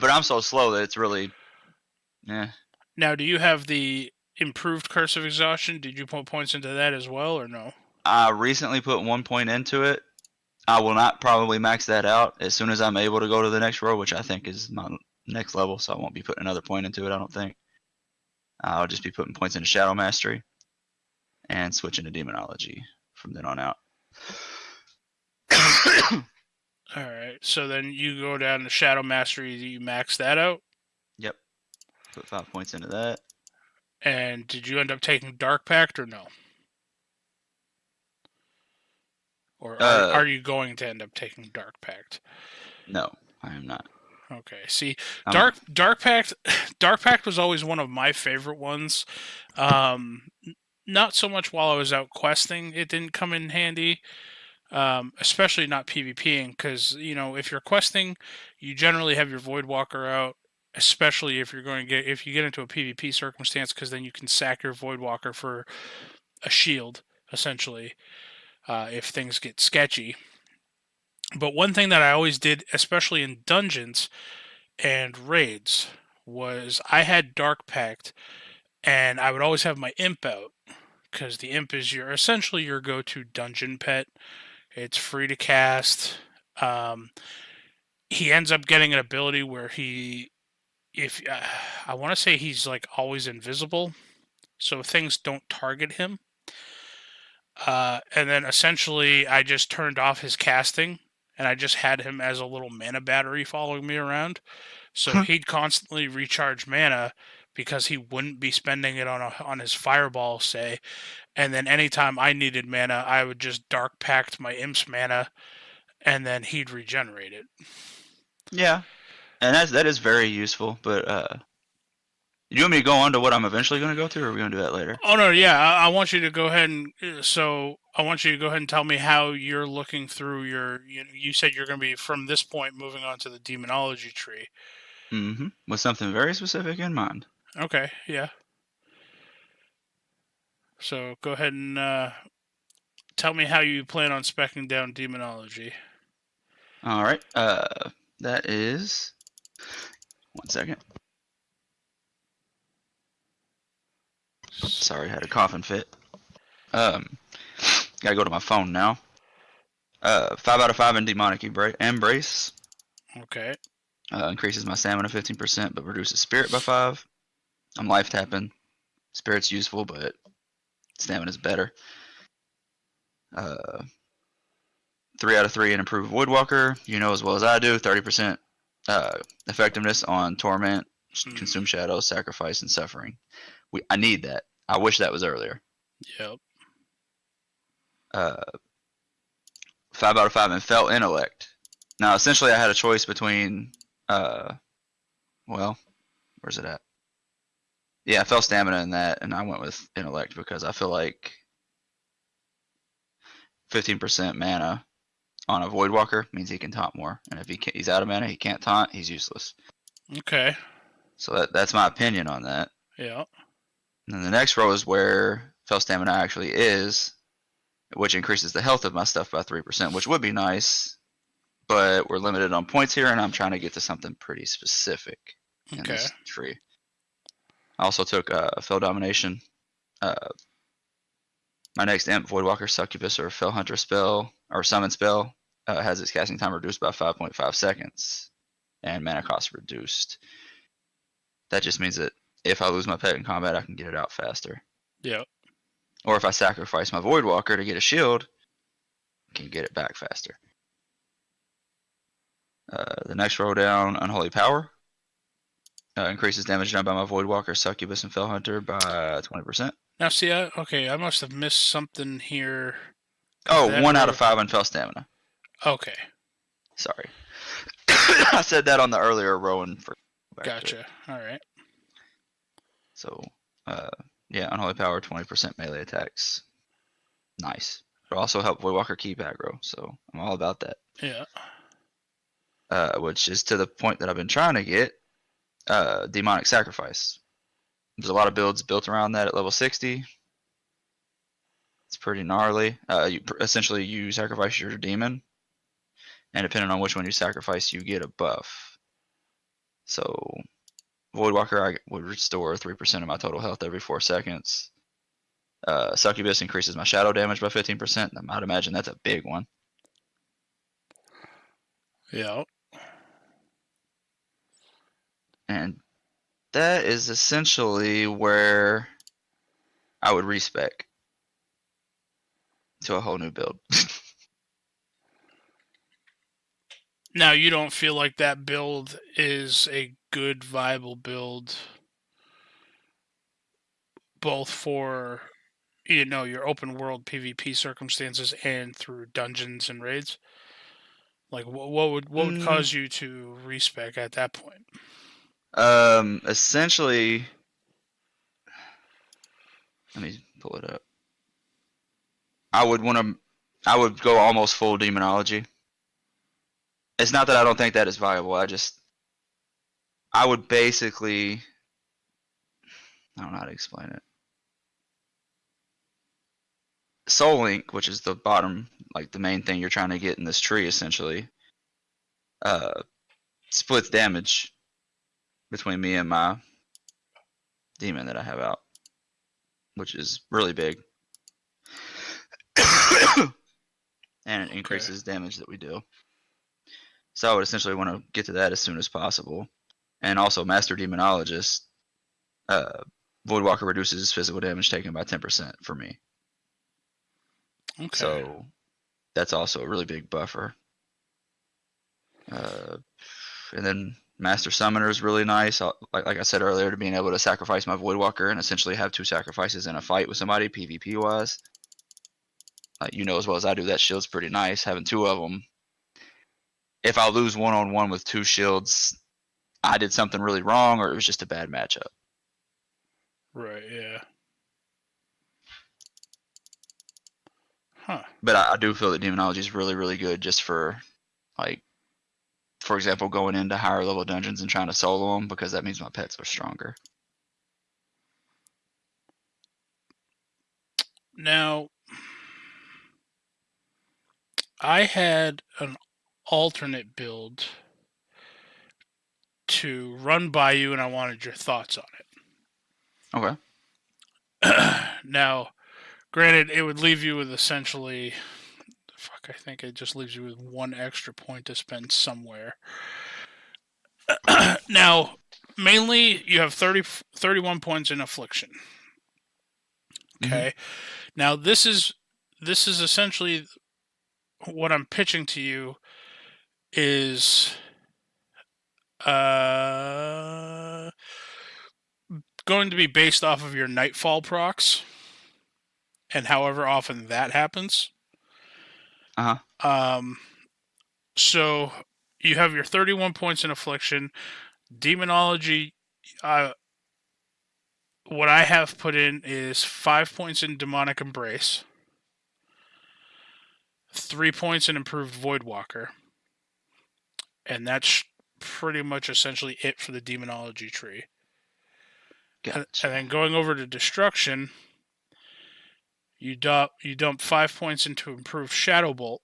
But I'm so slow that it's really, yeah. Now, do you have the improved Curse of Exhaustion? Did you put points into that as well, or no? I recently put 1 point into it. I will not probably max that out as soon as I'm able to go to the next row, which I think is my next level, so I won't be putting another point into it, I don't think. I'll just be putting points into Shadow Mastery and switching to Demonology from then on out. Alright, so then you go down to Shadow Mastery, you max that out? Yep. Put 5 points into that. And did you end up taking Dark Pact or no? Or are you going to end up taking Dark Pact? No, I am not. Okay. See, Dark Pact was always one of my favorite ones. Not so much while I was out questing, it didn't come in handy. Especially not PvPing, because if you're questing, you generally have your Voidwalker out. Especially if you get into a PvP circumstance, because then you can sack your Voidwalker for a shield, essentially, if things get sketchy. But one thing that I always did, especially in dungeons and raids, was I had Dark Pact, and I would always have my Imp out, because the Imp is essentially your go-to dungeon pet. It's free to cast. He ends up getting an ability where I want to say he's like always invisible, so things don't target him. And then essentially I just turned off his casting, and I just had him as a little mana battery following me around. So he'd constantly recharge mana because he wouldn't be spending it on his fireball, say. And then anytime I needed mana, I would just Dark Pact my Imp's mana, and then he'd regenerate it. Yeah, and that is very useful. But you want me to go on to what I'm eventually going to go to, or are we going to do that later? Oh no, yeah, I want you to go ahead and tell me how you're looking through your. You said you're going to be from this point moving on to the demonology tree. Mm-hmm. With something very specific in mind. Okay, yeah. So go ahead and tell me how you plan on speccing down demonology. All right. That is 1 second. Sorry, I had a coughing fit. Gotta go to my phone now. 5 out of 5 in demonic embrace. Okay. Increases my stamina 15%, but reduces spirit by 5. I'm life tapping. Spirit's useful, but stamina's better. 3 out of 3 in improved Woodwalker. You know as well as I do, 30% effectiveness on torment, consume shadows, sacrifice, and suffering. I need that. I wish that was earlier. Yep. 5 out of 5 in felt intellect. Now, essentially, I had a choice between, where's it at? Yeah, I felt stamina in that, and I went with intellect because I feel like 15% mana on a Voidwalker means he can taunt more, and if he's out of mana, he can't taunt. He's useless. Okay. So that's my opinion on that. Yeah. And then the next row is where felt stamina actually is, which increases the health of my stuff by 3%, which would be nice, but we're limited on points here, and I'm trying to get to something pretty specific in this tree. I also took Fell Domination. My next Imp, Voidwalker, Succubus, or Fell Hunter spell, or Summon spell, has its casting time reduced by 5.5 seconds, and mana cost reduced. That just means that if I lose my pet in combat, I can get it out faster. Yeah. Or if I sacrifice my Voidwalker to get a shield, I can get it back faster. The next row down, Unholy Power. Increases damage done by my Voidwalker, Succubus, and Fell Hunter by 20%. Now, see, I must have missed something here. Oh, 1 out of 5 on Fell Stamina. Okay. Sorry. I said that on the earlier row and forgot. Gotcha. All right. So, yeah, Unholy Power, 20% melee attacks. Nice. It'll also help Voidwalker keep aggro, so I'm all about that. Yeah. Which is to the point that I've been trying to get. Demonic Sacrifice. There's a lot of builds built around that at level 60. It's pretty gnarly. Essentially, you sacrifice your demon, and depending on which one you sacrifice, you get a buff. So, Voidwalker, I would restore 3% of my total health every 4 seconds. Succubus increases my shadow damage by 15%. I'd imagine that's a big one. Yeah. And that is essentially where I would respec to a whole new build. Now, you don't feel like that build is a good, viable build, both for, your open world PvP circumstances and through dungeons and raids? Like, what would cause you to respec at that point? Essentially, let me pull it up. I would go almost full demonology. It's not that I don't think that is viable. I would basically, I don't know how to explain it. Soul Link, which is the bottom, like the main thing you're trying to get in this tree, essentially, splits damage between me and my demon that I have out, which is really big. And it increases damage that we do. So I would essentially want to get to that as soon as possible. And also Master Demonologist, Voidwalker reduces physical damage taken by 10% for me. Okay. So that's also a really big buffer. And then Master Summoner is really nice. Like I said earlier, to being able to sacrifice my Voidwalker and essentially have 2 sacrifices in a fight with somebody, PvP wise. You know as well as I do, that shield's pretty nice. Having 2 of them. If I lose 1-on-1 with 2 shields, I did something really wrong, or it was just a bad matchup. Right, yeah. Huh. But I do feel that Demonology is really, really good just for, like, for example, going into higher level dungeons and trying to solo them, because that means my pets are stronger. Now, I had an alternate build to run by you, and I wanted your thoughts on Okay. it. Now, granted, it would leave you with essentially, I think it just leaves you with 1 extra point to spend somewhere. Now, mainly, you have 31 points in Affliction. Okay. Mm-hmm. Now, this is essentially what I'm pitching to you is going to be based off of your Nightfall procs and however often that happens. So you have your 31 points in Affliction. Demonology, what I have put in is 5 points in Demonic Embrace, 3 points in Improved Voidwalker, and that's pretty much essentially it for the Demonology tree. Gotcha. And then going over to Destruction, you dump 5 points into Improved Shadow Bolt,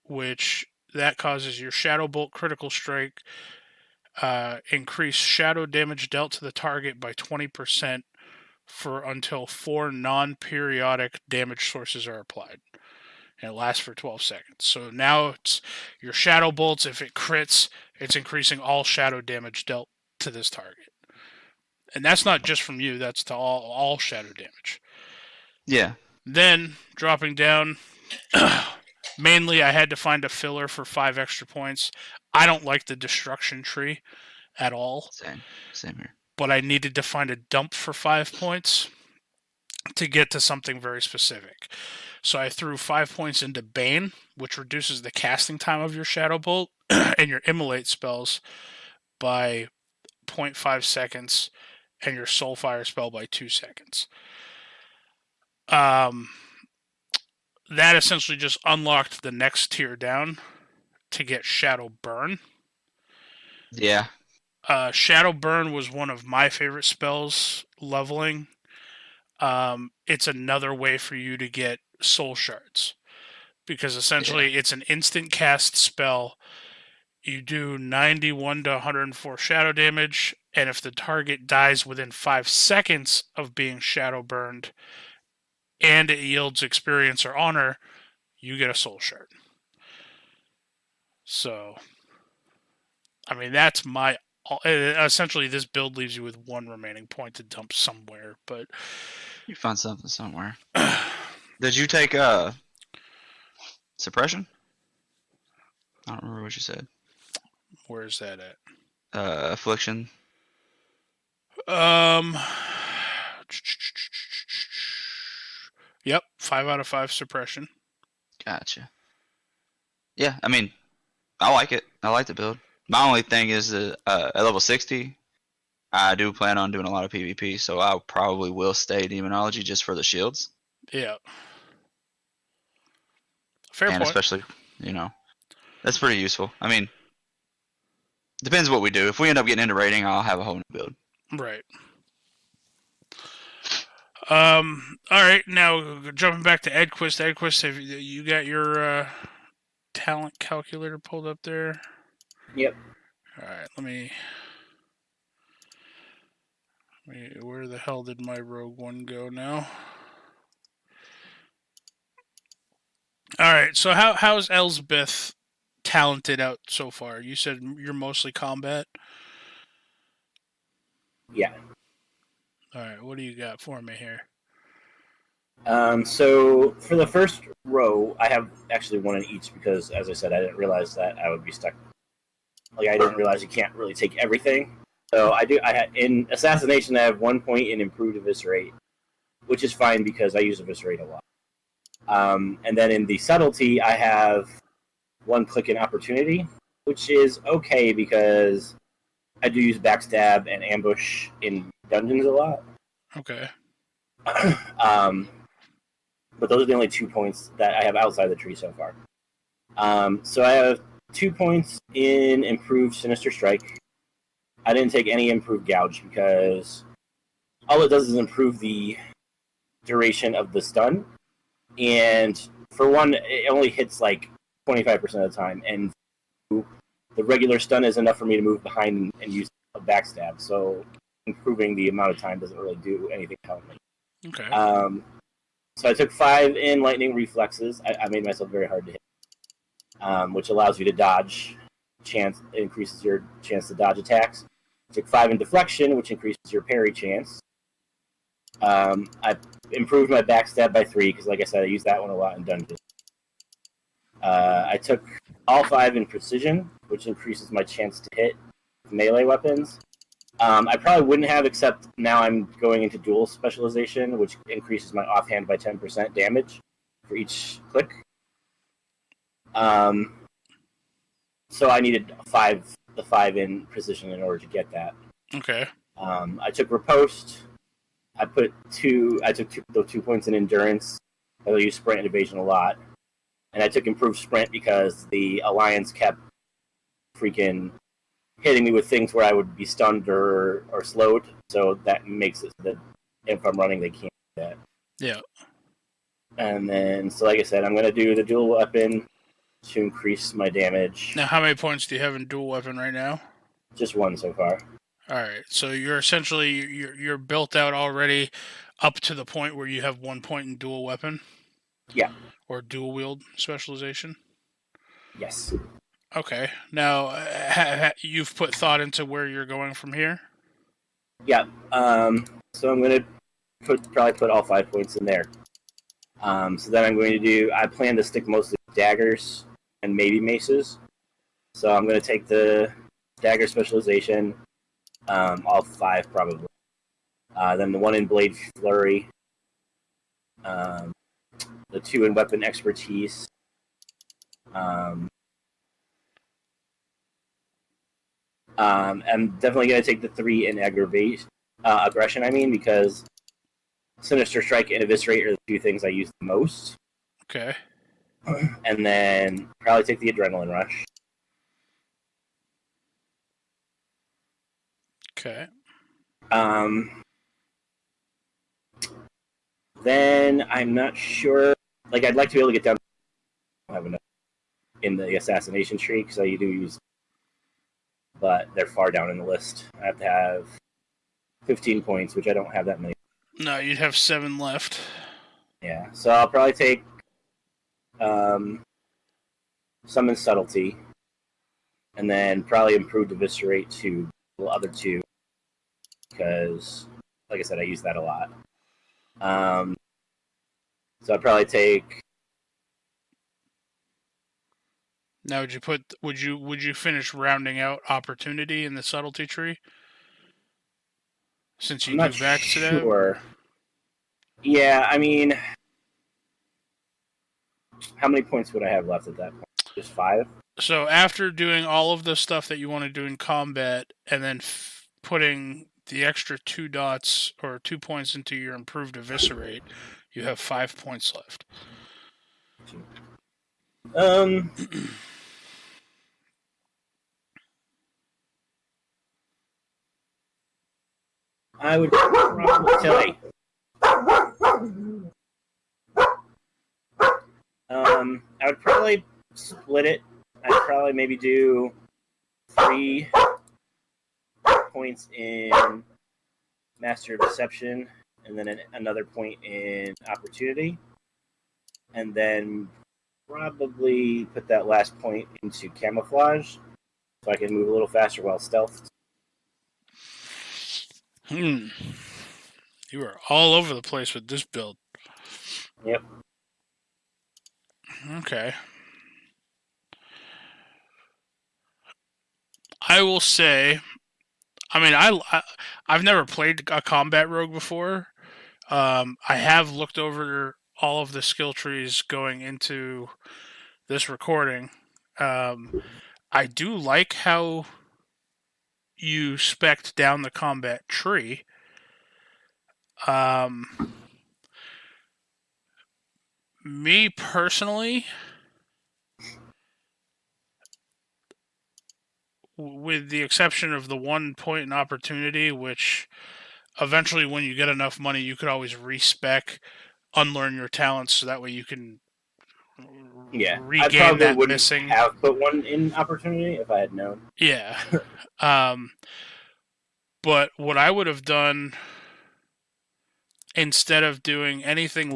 which that causes your Shadow Bolt critical strike increase shadow damage dealt to the target by 20% for until 4 non-periodic damage sources are applied. And it lasts for 12 seconds. So now it's your Shadow Bolts, if it crits, it's increasing all shadow damage dealt to this target. And that's not just from you, that's to all shadow damage. Yeah. Then, dropping down, mainly I had to find a filler for 5 extra points. I don't like the Destruction tree at all. Same here. But I needed to find a dump for 5 points to get to something very specific. So I threw 5 points into Bane, which reduces the casting time of your Shadow Bolt and your Immolate spells by 0.5 seconds, and your Soulfire spell by 2 seconds. That essentially just unlocked the next tier down to get Shadow Burn. Yeah. Shadow Burn was one of my favorite spells leveling. It's another way for you to get soul shards. Because essentially it's an instant cast spell. You do 91 to 104 shadow damage, and if the target dies within 5 seconds of being shadow burned and it yields experience or honor, you get a soul shard. So, I mean, that's my. Essentially, this build leaves you with 1 remaining point to dump somewhere, but. You find something somewhere. Did you take suppression? I don't remember what you said. Where's that at? Affliction. Yep, 5 out of 5 suppression. Gotcha. Yeah, I mean, I like it. I like the build. My only thing is that at level 60, I do plan on doing a lot of PvP, so I probably will stay Demonology just for the shields. Yeah. Fair and point. Especially, that's pretty useful. I mean, depends what we do. If we end up getting into raiding, I'll have a whole new build. Right. All right. Now jumping back to Edquist. Edquist, have you got your talent calculator pulled up there? Yep. All right. Let me. Where the hell did my rogue one go now? All right. So how's Elsbeth talented out so far? You said you're mostly combat. Yeah. All right. What do you got for me here? So for the first row, I have actually 1 in each because, as I said, I didn't realize that I would be stuck. I didn't realize you can't really take everything. So in Assassination, I have 1 point in Improved Eviscerate, which is fine because I use Eviscerate a lot. And then in the Subtlety, I have 1 click in Opportunity, which is okay because I do use Backstab and Ambush in dungeons a lot. Okay. But those are the only 2 points that I have outside the tree so far. So I have 2 points in Improved Sinister Strike. I didn't take any Improved Gouge because all it does is improve the duration of the stun. And for one, it only hits 25% of the time. And the regular stun is enough for me to move behind and use a backstab. So improving the amount of time doesn't really do anything to help me. Okay. So I took 5 in Lightning Reflexes. I made myself very hard to hit, which allows you to dodge. Increases your chance to dodge attacks. I took 5 in Deflection, which increases your parry chance. I improved my backstab by 3 because, like I said, I use that one a lot in dungeons. I took all 5 in Precision, which increases my chance to hit melee weapons. I probably wouldn't have, except now I'm going into Dual Specialization, which increases my offhand by 10% damage for each click. So I needed the 5 in Precision in order to get that. Okay. I took Riposte. I took 2 points in Endurance. I use Sprint and Evasion a lot. And I took Improved Sprint because the Alliance kept freaking hitting me with things where I would be stunned or slowed. So that makes it so that if I'm running, they can't do that. Yeah. And then, so like I said, I'm going to do the dual weapon to increase my damage. Now, how many points do you have in dual weapon right now? Just 1 so far. All right. So you're essentially you're built out already up to the point where you have 1 point in dual weapon. Yeah. Or dual wield specialization. Yes. Okay. Now, you've put thought into where you're going from here? Yeah. So I'm going to probably put all 5 points in there. So then I'm going to I plan to stick mostly daggers and maybe maces. So I'm going to take the dagger specialization, all 5 probably. Then the 1 in blade flurry. The 2 in weapon expertise. I'm definitely going to take the 3 in aggression, because Sinister Strike and Eviscerate are the 2 things I use the most. Okay. And then probably take the Adrenaline Rush. Okay. Then I'm not sure. Like, I'd like to be able to get down. I don't have enough in the assassination tree because I do use, but they're far down in the list. I have to have 15 points, which I don't have that many. No, you'd have 7 left. Yeah, so I'll probably take summon subtlety, and then probably improved eviscerate to the other 2 because, like I said, I use that a lot. So I'd probably take. Now, would you finish rounding out opportunity in the subtlety tree? Since you I'm not do back to that? sure. Yeah, I mean, how many points would I have left at that point? Just 5? So after doing all of the stuff that you want to do in combat, and then putting the extra 2 dots or 2 points into your improved eviscerate, you have 5 points left. I would probably I would probably split it. I'd probably maybe do 3 points in Master of Deception, and then another point in Opportunity, and then probably put that last point into Camouflage, so I can move a little faster while stealthed. You are all over the place with this build. Yep. Okay. I will say, I mean, I've never played a combat rogue before. I have looked over all of the skill trees going into this recording. I do like how you spec'd down the combat tree. Me personally, with the exception of the 1 point in opportunity, which eventually when you get enough money, you could always respec, unlearn your talents, so that way you can regain I probably that wouldn't missing. have put 1 in Opportunity if I had known. Yeah. But what I would have done instead of doing anything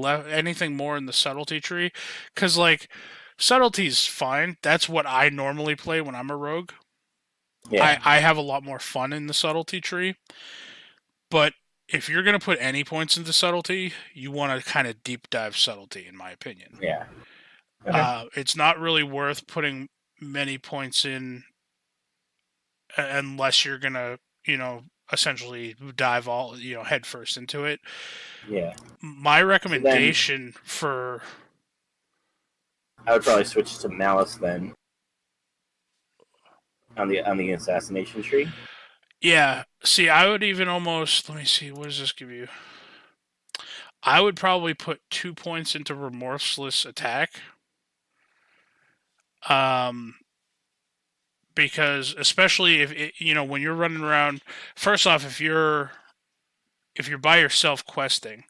more in the subtlety tree, because like subtlety's fine. That's what I normally play when I'm a rogue. Yeah. I have a lot more fun in the subtlety tree. But if you're going to put any points into subtlety, you want to kind of deep dive subtlety, in my opinion. Yeah. Okay. It's not really worth putting many points in unless you're going to, essentially dive all, headfirst into it. Yeah. My recommendation I would probably switch to Malice then. On the assassination tree. Yeah. See, I would even almost, let me see, what does this give you? I would probably put 2 points into remorseless attack. Because especially if when you're running around, first off, if you're by yourself questing,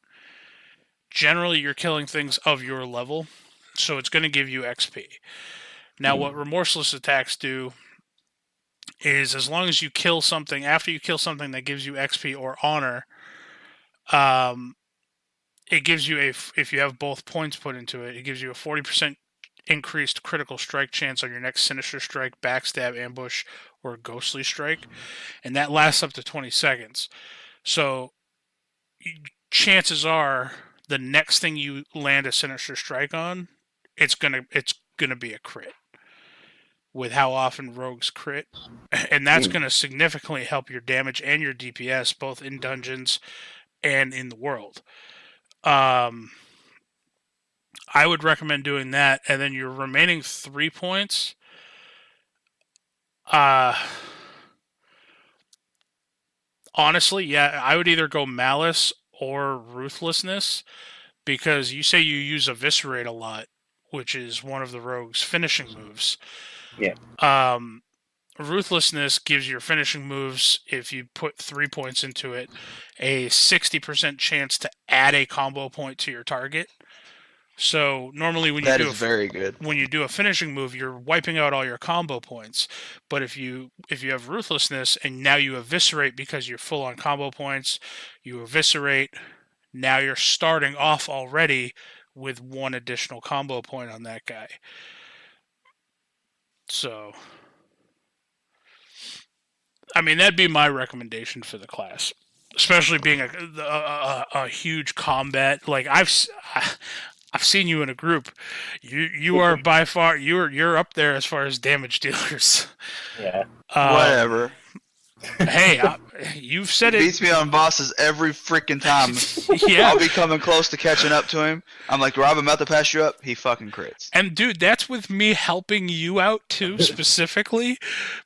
generally you're killing things of your level, so it's going to give you XP. Now, what remorseless attacks do is, as long as you kill something, after you kill something that gives you XP or honor, it gives you if you have both points put into it, it gives you a 40% increased critical strike chance on your next sinister strike, backstab, ambush, or ghostly strike, and that lasts up to 20 seconds. So chances are the next thing you land a sinister strike on, it's gonna be a crit. With how often rogues crit, and that's going to significantly help your damage and your DPS both in dungeons and in the world. I would recommend doing that, and then your remaining 3 points. Honestly, yeah, I would either go Malice or Ruthlessness, because you say you use Eviscerate a lot, which is one of the rogue's finishing moves. Yeah. Ruthlessness gives your finishing moves, if you put 3 points into it, a 60% chance to add a combo point to your target. So normally when That is very good. when you do a finishing move, you're wiping out all your combo points. But if you have Ruthlessness and now you eviscerate because you're full on combo points, you eviscerate. Now you're starting off already with 1 additional combo point on that guy. So, I mean, that'd be my recommendation for the class, especially being a huge combat. Like I've seen you in a group. You are by far you're up there as far as damage dealers. Yeah. Whatever. Hey, you've said He it. beats me on bosses every freaking time. Yeah. I'll be coming close to catching up to him. I'm like, Rob, I'm about to pass you up. He fucking crits. And dude, that's with me helping you out too, specifically,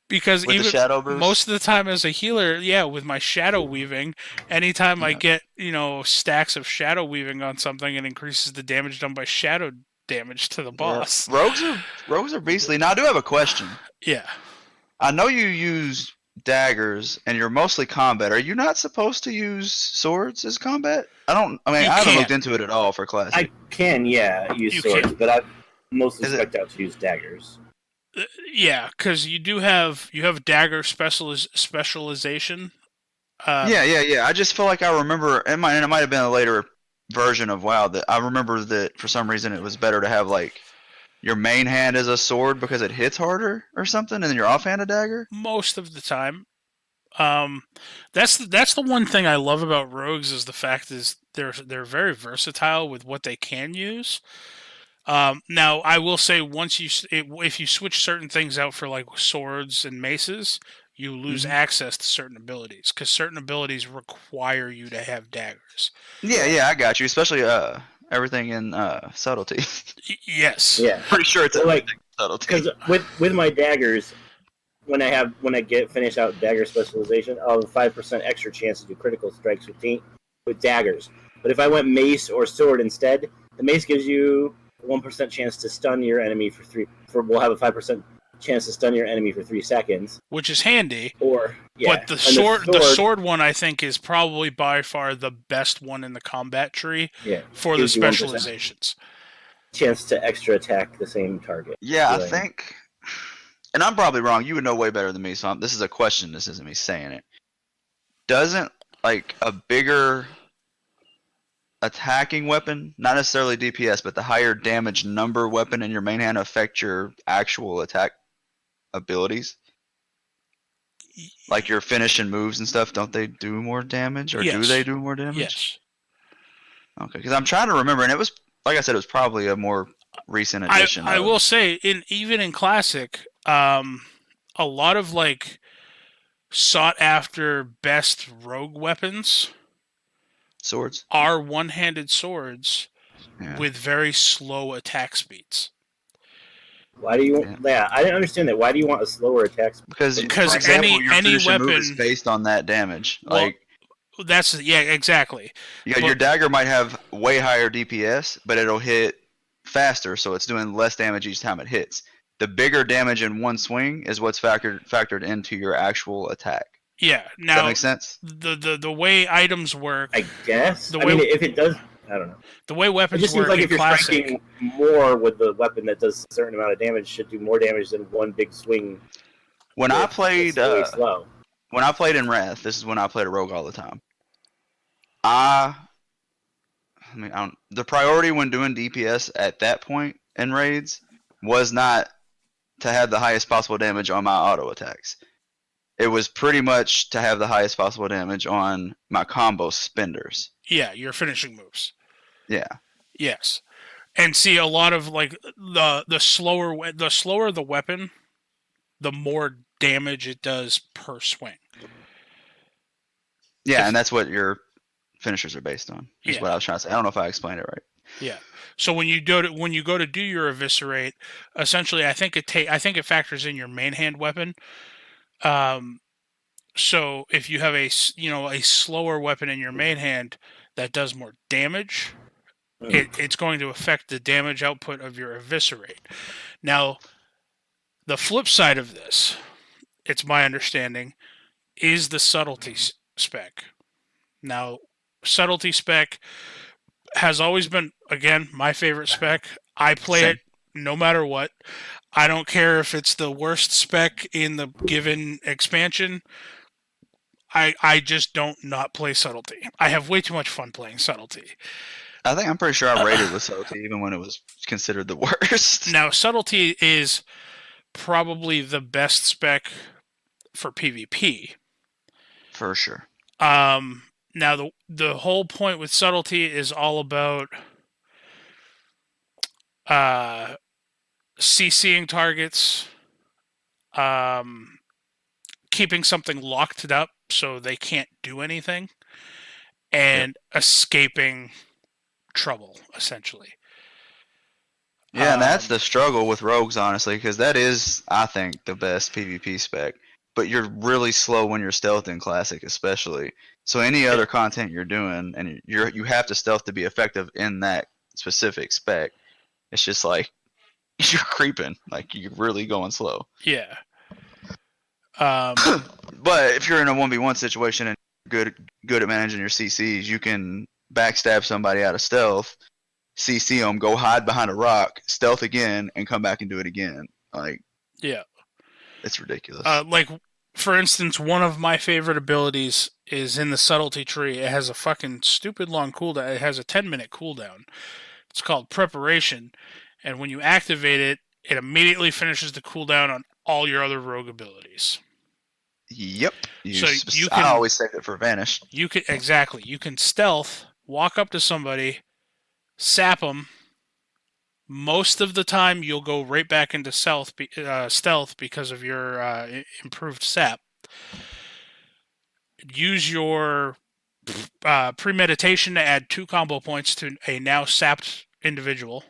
because With the even shadow burst? most of the time as a healer, yeah, with my shadow weaving, anytime I get stacks of shadow weaving on something, it increases the damage done by shadow damage to the boss. Yeah. Rogues are beastly. Now I do have a question. Yeah. I know you use daggers and you're mostly combat. Are you not supposed to use swords as combat? I haven't looked into it at all for classic. I can, use You swords, can. but I've mostly spec'd out to use daggers. Yeah, because you have dagger specialization. Yeah. I just feel like I remember, and it might have been a later version of WoW, that I remember that for some reason it was better to have like your main hand as a sword because it hits harder or something, and then your offhand a dagger. Most of the time. That's the one thing I love about rogues is the fact is they're very versatile with what they can use. Now I will say if you switch certain things out for like swords and maces, you lose access to certain abilities because certain abilities require you to have daggers. Yeah, I got you. Especially everything in subtlety. Yes. Yeah. Pretty sure it's Like, everything in subtlety. because with my daggers, when I get finish out dagger specialization, I'll have a 5% extra chance to do critical strikes with daggers. But if I went mace or sword instead, the mace gives you 1% chance to stun your enemy we'll have a 5% chance to stun your enemy for 3 seconds, which is handy. But the sword one I think is probably by far the best one in the combat tree for the gives you 1% specializations. chance to extra attack the same target. Yeah, I think, and I'm probably wrong. You would know way better than me. So this is a question. This isn't me saying it. Doesn't like a bigger attacking weapon, not necessarily DPS, but the higher damage number weapon in your main hand affect your actual attack abilities? Like your finishing moves and stuff, don't they do more damage, or do they do more damage? Yes. Okay, because I'm trying to remember, and it was, like I said, it was probably a more recent edition. I will say, even in Classic, a lot of like sought after best rogue weapons swords are one-handed swords with very slow attack speeds. Why do you? Yeah, I didn't understand that. Why do you want a slower attack speed? Because for example, your any finishing weapon move is based on that damage. Well, like exactly. your dagger might have way higher DPS, but it'll hit faster, so it's doing less damage each time it hits. The bigger damage in one swing is what's factored into your actual attack. Yeah. Now, does that make sense? The way items work, I guess. If it does, I don't know. The way weapons it just work seems like in if you're Classic, striking more with the weapon that does a certain amount of damage, should do more damage than one big swing. When I played, slow. When I played in Wrath, this is when I played a rogue all the time. The priority when doing DPS at that point in raids was not to have the highest possible damage on my auto attacks. It was pretty much to have the highest possible damage on my combo spenders. Yeah, your finishing moves. Yeah. Yes. And see, a lot of like the slower the weapon, the more damage it does per swing. Yeah, and that's what your finishers are based on. Is what I was trying to say. I don't know if I explained it right. Yeah. So when you go to do your eviscerate, essentially, I think it factors in your main hand weapon. So if you have a slower weapon in your main hand that does more damage, it's going to affect the damage output of your eviscerate. Now, the flip side of this it's my understanding, is the subtlety spec. Now, subtlety spec has always been, again, my favorite spec. I play Same. it no matter what. I don't care if it's the worst spec in the given expansion. I just don't not play subtlety. I have way too much fun playing subtlety. I think I'm pretty sure I rated with subtlety even when it was considered the worst. Now, subtlety is probably the best spec for PvP. For sure. Now the whole point with subtlety is all about CCing targets, keeping something locked up so they can't do anything, and escaping trouble, essentially. Yeah, and that's the struggle with rogues, honestly, because that is, I think, the best PvP spec. But you're really slow when you're stealthing classic, especially. So any other content you're doing, and you have to stealth to be effective in that specific spec. It's just like you're creeping, like you're really going slow. Yeah. But if you're in a 1v1 situation and good at managing your CCs, you can backstab somebody out of stealth, CC them, go hide behind a rock, stealth again, and come back and do it again. Like, yeah. it's ridiculous. Like, for instance, one of my favorite abilities is in the subtlety tree. It has a fucking stupid long cooldown. It has a 10-minute cooldown. It's called Preparation. And when you activate it, it immediately finishes the cooldown on all your other rogue abilities. Yep. I always save it for Vanish. You can stealth, walk up to somebody, sap them. Most of the time, you'll go right back into stealth because of your improved sap. Use your premeditation to add 2 combo points to a now sapped individual.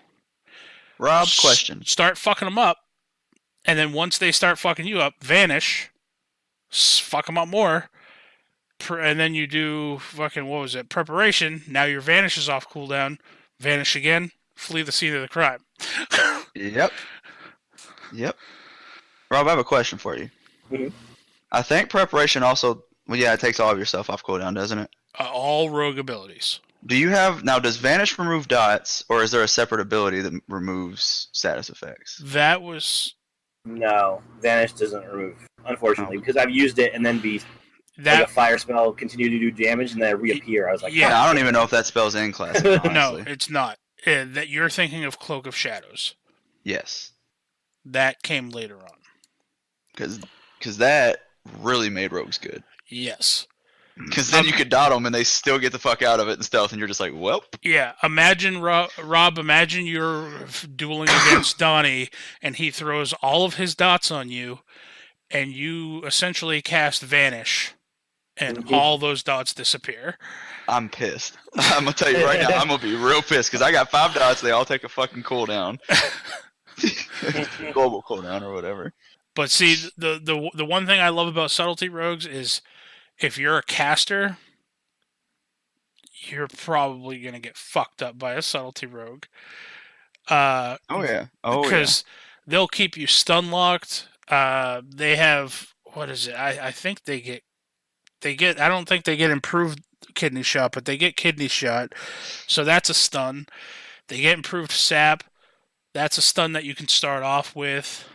Rob, question. Start fucking them up, and then once they start fucking you up, vanish. Fuck them up more. And then you do fucking, Preparation. Now your vanish is off cooldown. Vanish again. Flee the scene of the crime. Yep. Rob, I have a question for you. Mm-hmm. I think Preparation also, it takes all of your stuff off cooldown, doesn't it? All rogue abilities. Does Vanish remove dots, or is there a separate ability that removes status effects? No, Vanish doesn't remove, unfortunately, because I've used it and then like a fire spell continue to do damage and then reappear. I was like, I don't even know if that spell's in classic, honestly. No, it's not. That you're thinking of Cloak of Shadows. Yes. That came later on. Because that really made rogues good. Yes. Because then you could dot them and they still get the fuck out of it in stealth, and you're just like, well. Yeah, imagine, Rob, imagine you're dueling against Donnie, and he throws all of his dots on you, and you essentially cast Vanish, and all those dots disappear. I'm pissed. I'm going to tell you right now, I'm going to be real pissed, because I got 5 dots, they all take a fucking cooldown. Global cooldown or whatever. But see, the one thing I love about Subtlety Rogues is, if you're a caster, you're probably going to get fucked up by a Subtlety Rogue. Because they'll keep you stun locked. They have, what is it? I think they get, I don't think they get improved kidney shot, but they get kidney shot. So that's a stun. They get improved sap. That's a stun that you can start off with.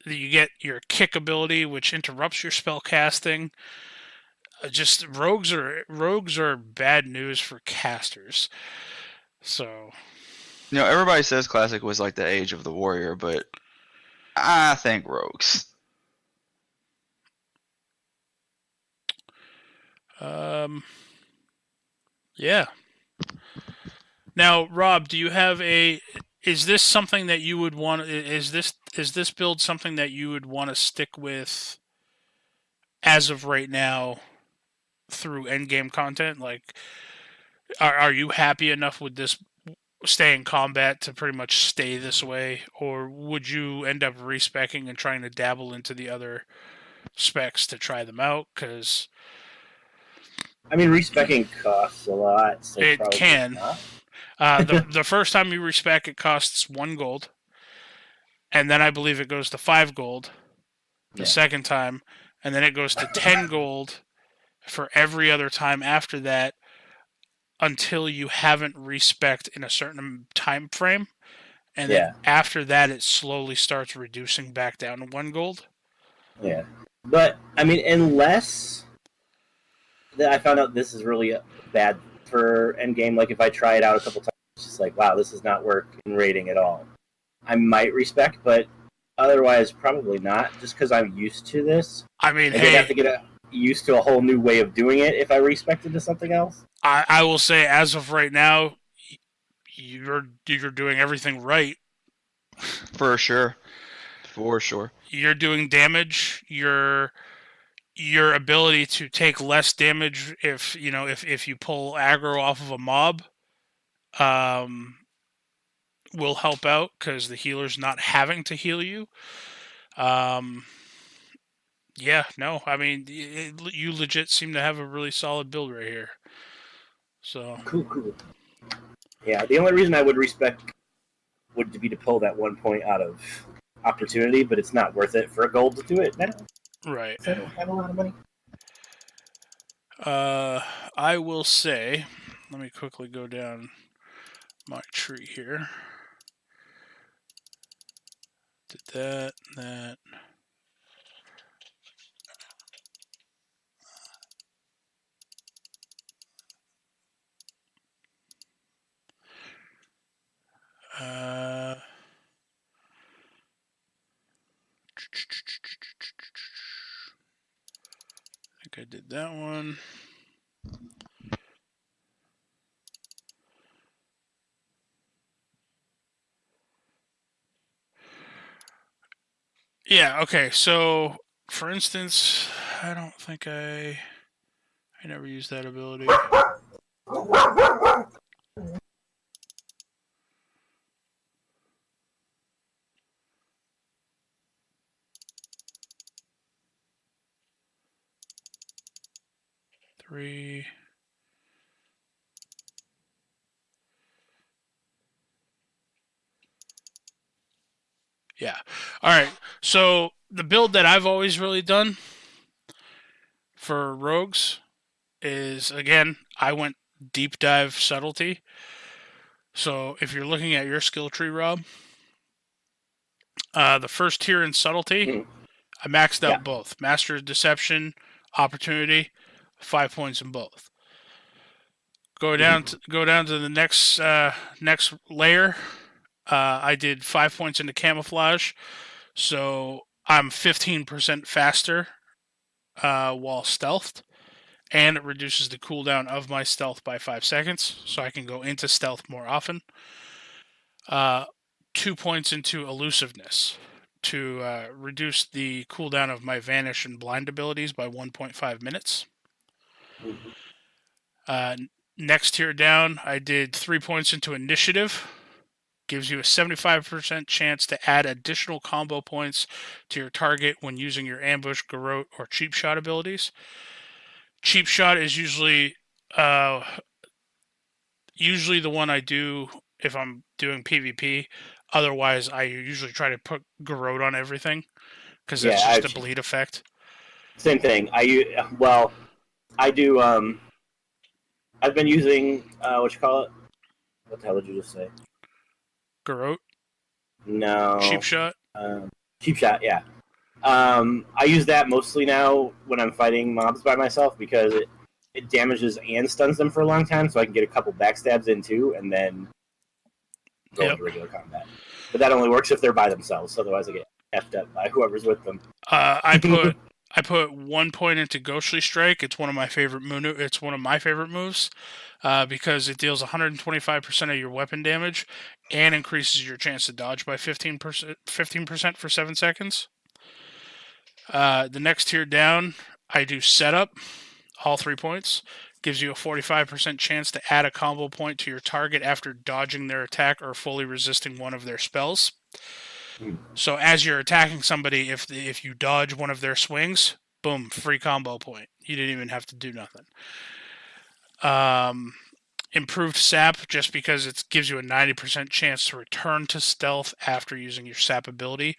You get your kick ability, which interrupts your spell casting. Just rogues are bad news for casters. So, everybody says classic was like the age of the warrior, but I think rogues. Yeah. Now, Rob, do you have is this something that you would want? Is this build something that you would want to stick with as of right now through endgame content? Like, are you happy enough with this stay in combat to pretty much stay this way, or would you end up respecking and trying to dabble into the other specs to try them out? Because respecking costs a lot. So it can. The first time you respec, it costs 1 gold. and then I believe it goes to 5 gold the Yeah. second time, and then it goes to 10 gold for every other time after that until you haven't respect in a certain time frame. And then Yeah. after that, it slowly starts reducing back down to 1 gold. Yeah. But, I mean, unless I found out this is really bad for endgame, like if I try it out a couple times, it's just like, wow, this does not work in rating at all. I might respect, but otherwise, probably not, just because I'm used to this. I mean, Like, I'd have to get used to a whole new way of doing it if I respected to something else. I will say, as of right now, you're doing everything right. For sure. For sure. You're doing damage. Your ability to take less damage if you pull aggro off of a mob, will help out because the healer's not having to heal you. Yeah, no, I mean, you legit seem to have a really solid build right here. So Cool. Yeah, the only reason I would respect would be to pull that 1 point out of opportunity, but it's not worth it for a gold to do it now. right. So I don't have a lot of money. I will say, let me quickly go down my tree here. Did that. I think I did that one. Yeah, okay, so for instance, I don't think I never used that ability. Three. Yeah. All right. So the build that I've always really done for rogues is, again, I went deep dive subtlety. So if you're looking at your skill tree, Rob, the first tier in subtlety, I maxed out both Master of Deception, Opportunity, 5 points in both. Go down to the next layer. I did 5 points into Camouflage, so I'm 15% faster while stealthed, and it reduces the cooldown of my stealth by 5 seconds, so I can go into stealth more often. 2 points into Elusiveness to reduce the cooldown of my Vanish and Blind abilities by 1.5 minutes. Next tier down, I did 3 points into Initiative. Gives you a 75% chance to add additional combo points to your target when using your Ambush, Garrote, or Cheap Shot abilities. Cheap Shot is usually the one I do if I'm doing PvP. Otherwise, I usually try to put Garrote on everything because that's just a bleed effect. Same thing. I do. I've been using what you call it? What the hell did you just say? Garrote? No. Cheap Shot? Cheap Shot, yeah. I use that mostly now when I'm fighting mobs by myself because it damages and stuns them for a long time, so I can get a couple backstabs in too, and then go into regular combat. But that only works if they're by themselves, otherwise I get effed up by whoever's with them. I put 1 point into Ghostly Strike. It's one of my favorite moves because it deals 125% of your weapon damage and increases your chance to dodge by 15% for 7 seconds. The next tier down, I do Setup, all 3 points. Gives you a 45% chance to add a combo point to your target after dodging their attack or fully resisting one of their spells. So as you're attacking somebody, if you dodge one of their swings, boom, free combo point. You didn't even have to do nothing. improved sap just because it gives you a 90% chance to return to stealth after using your sap ability.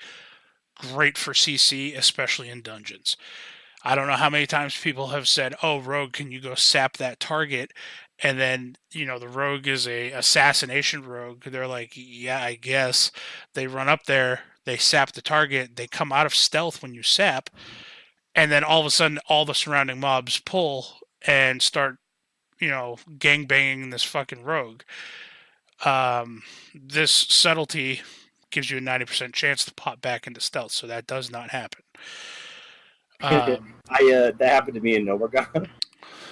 Great for CC, especially in dungeons. I don't know how many times people have said, "Oh, rogue, can you go sap that target?" And then, the rogue is a assassination rogue. They're like, "Yeah, I guess." They run up there, they sap the target, they come out of stealth when you sap, and then all of a sudden all the surrounding mobs pull and start, gang banging this fucking rogue. This subtlety gives you a 90% chance to pop back into stealth, so that does not happen. That happened to me in Novergon.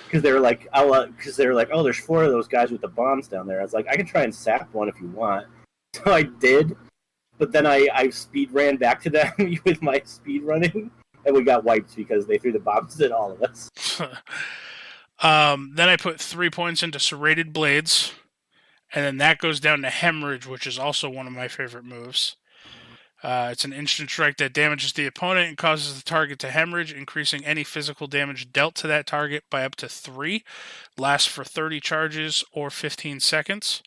Because they were like, oh, there's 4 of those guys with the bombs down there. I was like, I can try and sap one if you want. So I did, but then I speed ran back to them with my speed running, and we got wiped because they threw the bombs at all of us. Then I put 3 points into Serrated Blades, and then that goes down to Hemorrhage, which is also one of my favorite moves. It's an instant strike that damages the opponent and causes the target to hemorrhage, increasing any physical damage dealt to that target by up to 3. Lasts for 30 charges or 15 seconds.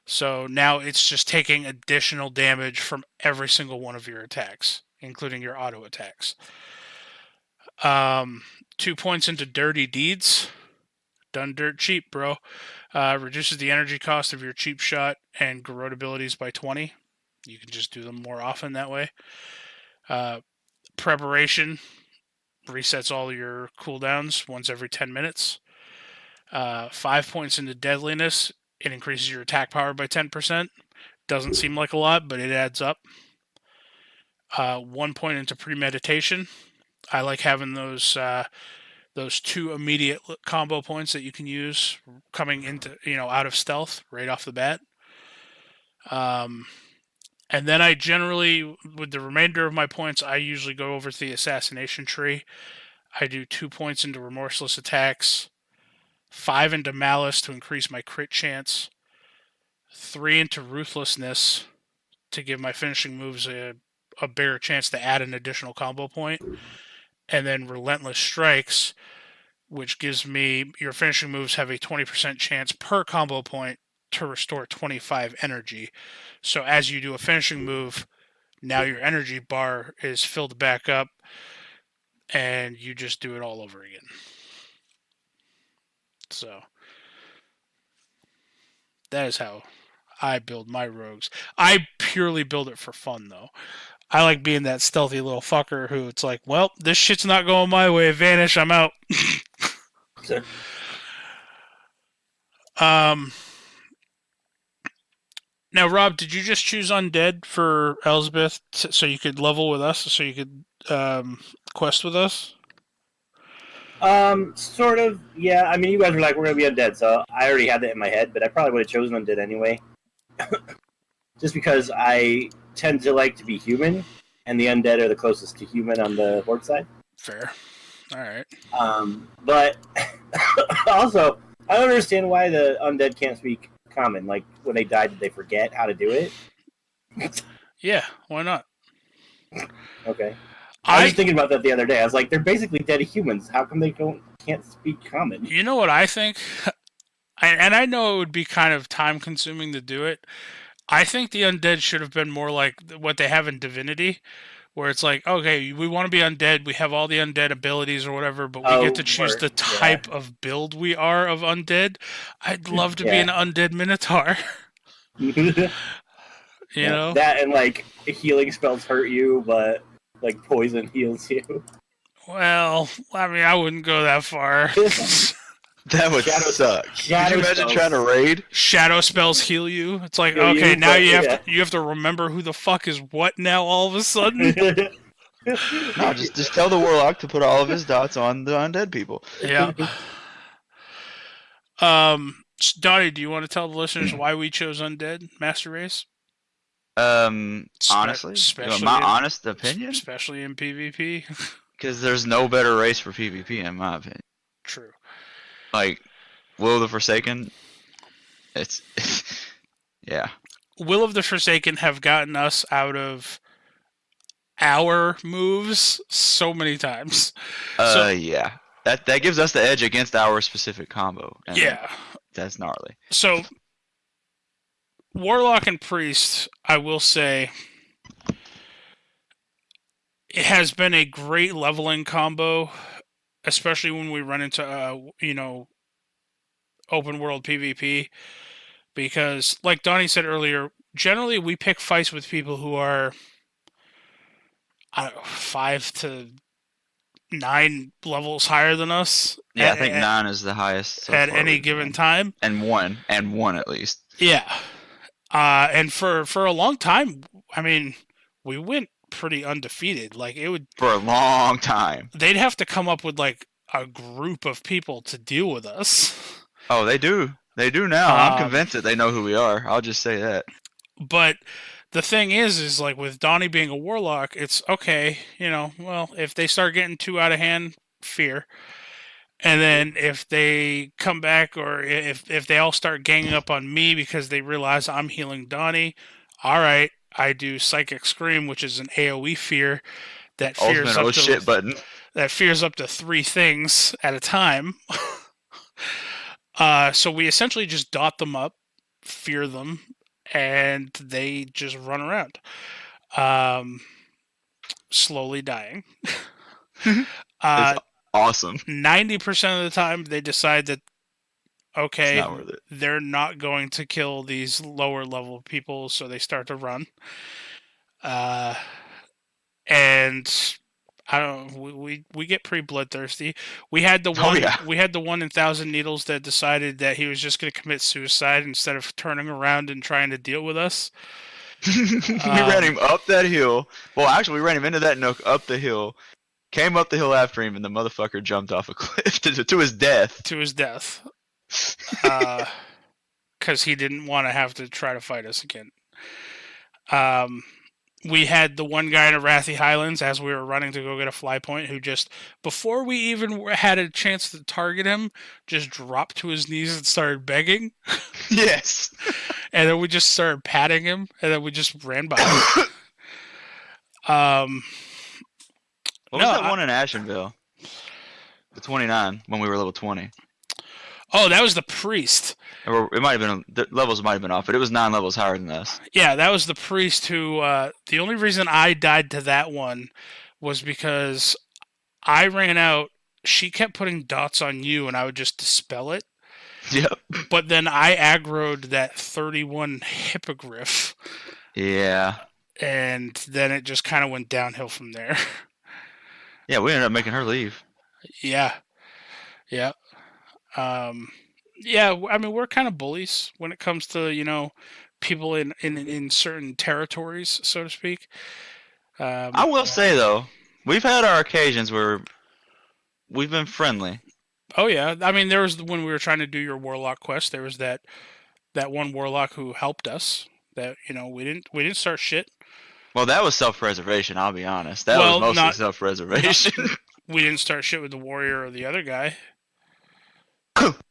So now it's just taking additional damage from every single one of your attacks, including your auto attacks. 2 points into Dirty Deeds. Done dirt cheap, bro. Reduces the energy cost of your cheap shot and Garrote abilities by 20. You can just do them more often that way. Preparation resets all your cooldowns once every 10 minutes. 5 points into Deadliness. It increases your attack power by 10%. Doesn't seem like a lot, but it adds up. 1 point into Premeditation. I like having those 2 immediate combo points that you can use coming into, out of stealth right off the bat. And then I generally, with the remainder of my points, I usually go over to the Assassination Tree. I do 2 points into Remorseless Attacks, 5 into Malice to increase my crit chance, 3 into Ruthlessness to give my finishing moves a bigger chance to add an additional combo point, and then Relentless Strikes, which gives me, your finishing moves have a 20% chance per combo point to restore 25 energy. So as you do a finishing move, now your energy bar is filled back up, and you just do it all over again. So that is how I build my rogues. I purely build it for fun, though. I like being that stealthy little fucker who it's like, well, this shit's not going my way. Vanish, I'm out. Now, Rob, did you just choose Undead for Elsbeth so you could level with us, so you could quest with us? Sort of, yeah. I mean, you guys were like, we're going to be Undead, so I already had that in my head, but I probably would have chosen Undead anyway. Just because I tend to like to be human, and the Undead are the closest to human on the Horde side. Fair. All right. But also, I don't understand why the Undead can't speak Common. Like, when they died, did they forget how to do it? Yeah, why not? Okay. I was thinking about that the other day. I was like, they're basically dead humans. How come they can't speak Common? You know what I think? And I know it would be kind of time-consuming to do it. I think the Undead should have been more like what they have in Divinity, where it's like, okay, we want to be undead, we have all the undead abilities or whatever, but we get to choose the type of build we are of undead. I'd love to be an undead Minotaur. You know? That and, like, healing spells hurt you, but, like, poison heals you. Well, I mean, I wouldn't go that far. That would suck. Could you imagine trying to raid? Shadow spells heal you. It's like, okay, now you have to remember who the fuck is what now all of a sudden. No, just tell the warlock to put all of his dots on the undead people. Yeah. Donnie, do you want to tell the listeners why we chose undead Master Race? Honestly, my honest opinion, especially in PvP, because there's no better race for PvP in my opinion. True. Like, Will of the Forsaken, it's yeah. Will of the Forsaken have gotten us out of our moves so many times. Yeah. That gives us the edge against our specific combo. And Yeah. that's gnarly. So, Warlock and Priest, I will say, it has been a great leveling combo, especially when we run into, open world PvP. Because, like Donnie said earlier, generally we pick fights with people who are, 5 to 9 levels higher than us. Yeah, I think 9 is the highest so at far any we've given done. time. And one at least. Yeah. And for a long time, I mean, we went pretty undefeated. Like, it would... For a long time. They'd have to come up with, like, a group of people to deal with us. Oh, they do. They do now. I'm convinced that they know who we are. I'll just say that. But the thing is like, with Donnie being a warlock, it's okay, well, if they start getting too out of hand, fear. And then if they come back, or if they all start ganging up on me because they realize I'm healing Donnie, all right, I do Psychic Scream, which is an AoE fear that fears Ultimate shit button. That fears up to 3 things at a time. So we essentially just dot them up, fear them, and they just run around, slowly dying. It's awesome. 90% of the time, they decide that, okay, it's not worth it. They're not going to kill these lower level people, so they start to run. And I don't know, we get pretty bloodthirsty. We had the one we had the one in Thousand Needles that decided that he was just going to commit suicide instead of turning around and trying to deal with us. We ran him up that hill. Well, actually, we ran him into that nook, up the hill, came up the hill after him, and the motherfucker jumped off a cliff to his death. To his death. Because he didn't want to have to try to fight us again. We had the one guy in Arathi Highlands as we were running to go get a fly point who just, before we even had a chance to target him, just dropped to his knees and started begging. Yes. And then we just started patting him, and then we just ran by. What was that one in Ashenville? The 29, when we were level 20. Oh, that was the priest. Or it might have been, the levels might have been off, but it was 9 levels higher than us. Yeah, that was the priest who, the only reason I died to that one was because I ran out, she kept putting dots on you, and I would just dispel it. Yep. But then I aggroed that 31 hippogriff. Yeah. And then it just kind of went downhill from there. Yeah, we ended up making her leave. Yeah. Yeah. Yeah, I mean, we're kind of bullies when it comes to, people in certain territories, so to speak. I will say, though, we've had our occasions where we've been friendly. Oh, yeah. I mean, there was, when we were trying to do your warlock quest, there was that one warlock who helped us. That, we didn't start shit. Well, that was self-preservation, I'll be honest. That was mostly self-preservation. We didn't start shit with the warrior or the other guy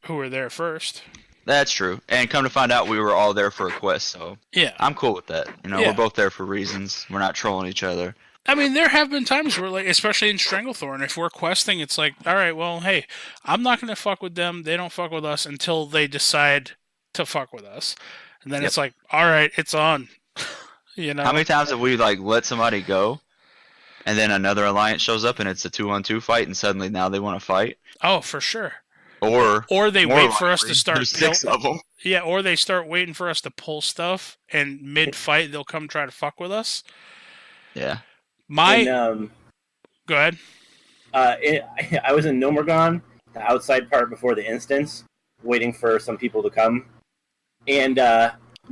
who were there first. That's true. And come to find out, we were all there for a quest, so yeah, I'm cool with that. We're both there for reasons. We're not trolling each other. I mean, there have been times where, like, especially in Stranglethorn, if we're questing, it's like, all right, well, hey, I'm not going to fuck with them. They don't fuck with us until they decide to fuck with us. And then it's like, all right, it's on. How many times have we, like, let somebody go, and then another alliance shows up, and it's a 2-on-2 fight, and suddenly now they want to fight? Oh, for sure. Or they wait for us to start. There's 6 of them. Yeah, or they start waiting for us to pull stuff, and mid-fight they'll come try to fuck with us. Yeah. And, Go ahead. I was in Nomergon, the outside part before the instance, waiting for some people to come. And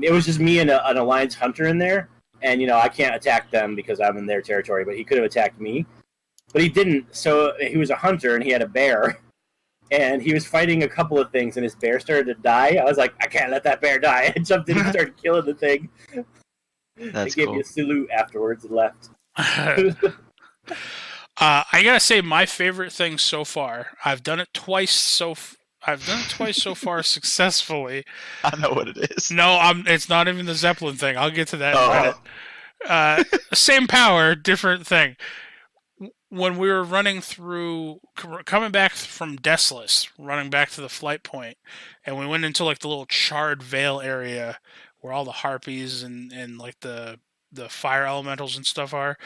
it was just me and an Alliance Hunter in there. And, I can't attack them because I'm in their territory, but he could have attacked me. But he didn't, so he was a hunter and he had a bear. And he was fighting a couple of things, and his bear started to die. I was like, I can't let that bear die. I jumped in and started killing the thing. That's they gave cool. me a salute afterwards and left. I gotta say, my favorite thing so far. I've done it twice so far successfully. I know what it is. No, it's not even the Zeppelin thing. I'll get to that in a minute. Same power, different thing. when we were running through, coming back from Desolus, running back to the flight point, and we went into like the little charred vale area where all the harpies and like the fire elementals and stuff are.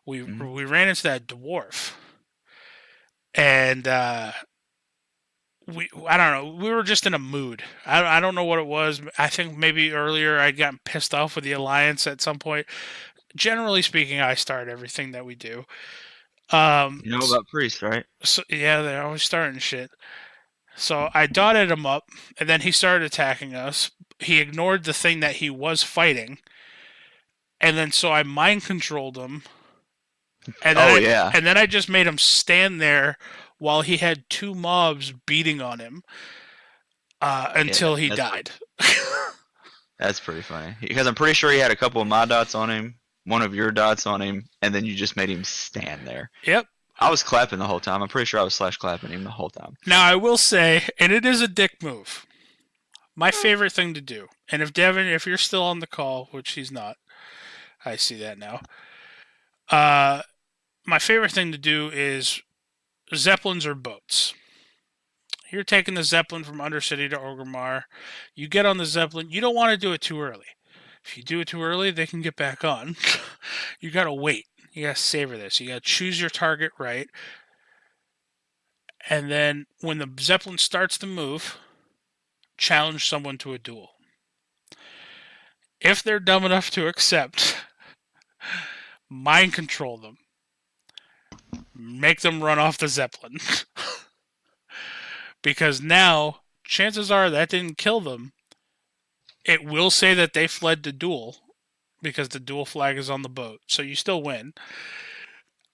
We ran into that dwarf, and I don't know, we were just in a mood. I don't know what it was. I think maybe earlier I'd gotten pissed off with the Alliance at some point. Generally speaking, I start everything that we do. You know about priests, right? So yeah, they're always starting shit. So I dotted him up, and then he started attacking us. He ignored the thing that he was fighting, and then so I mind controlled him. And then and then I just made him stand there while he had two mobs beating on him until he died. That's pretty funny. Because I'm pretty sure he had a couple of my dots on him, one of your dots on him, and then you just made him stand there. Yep. I was clapping the whole time. I'm pretty sure I was /clapping him the whole time. Now, I will say, and it is a dick move, my favorite thing to do, and if Devin, if you're still on the call, which he's not, I see that now, my favorite thing to do is Zeppelins or boats. You're taking the Zeppelin from Undercity to Orgrimmar. You get on the Zeppelin. You don't want to do it too early. If you do it too early, they can get back on. You got to wait. You got to savor this. You got to choose your target right. And then when the Zeppelin starts to move, challenge someone to a duel. If they're dumb enough to accept, mind control them. Make them run off the Zeppelin. Because now, chances are that didn't kill them. It will say that they fled to duel, because the duel flag is on the boat. So you still win.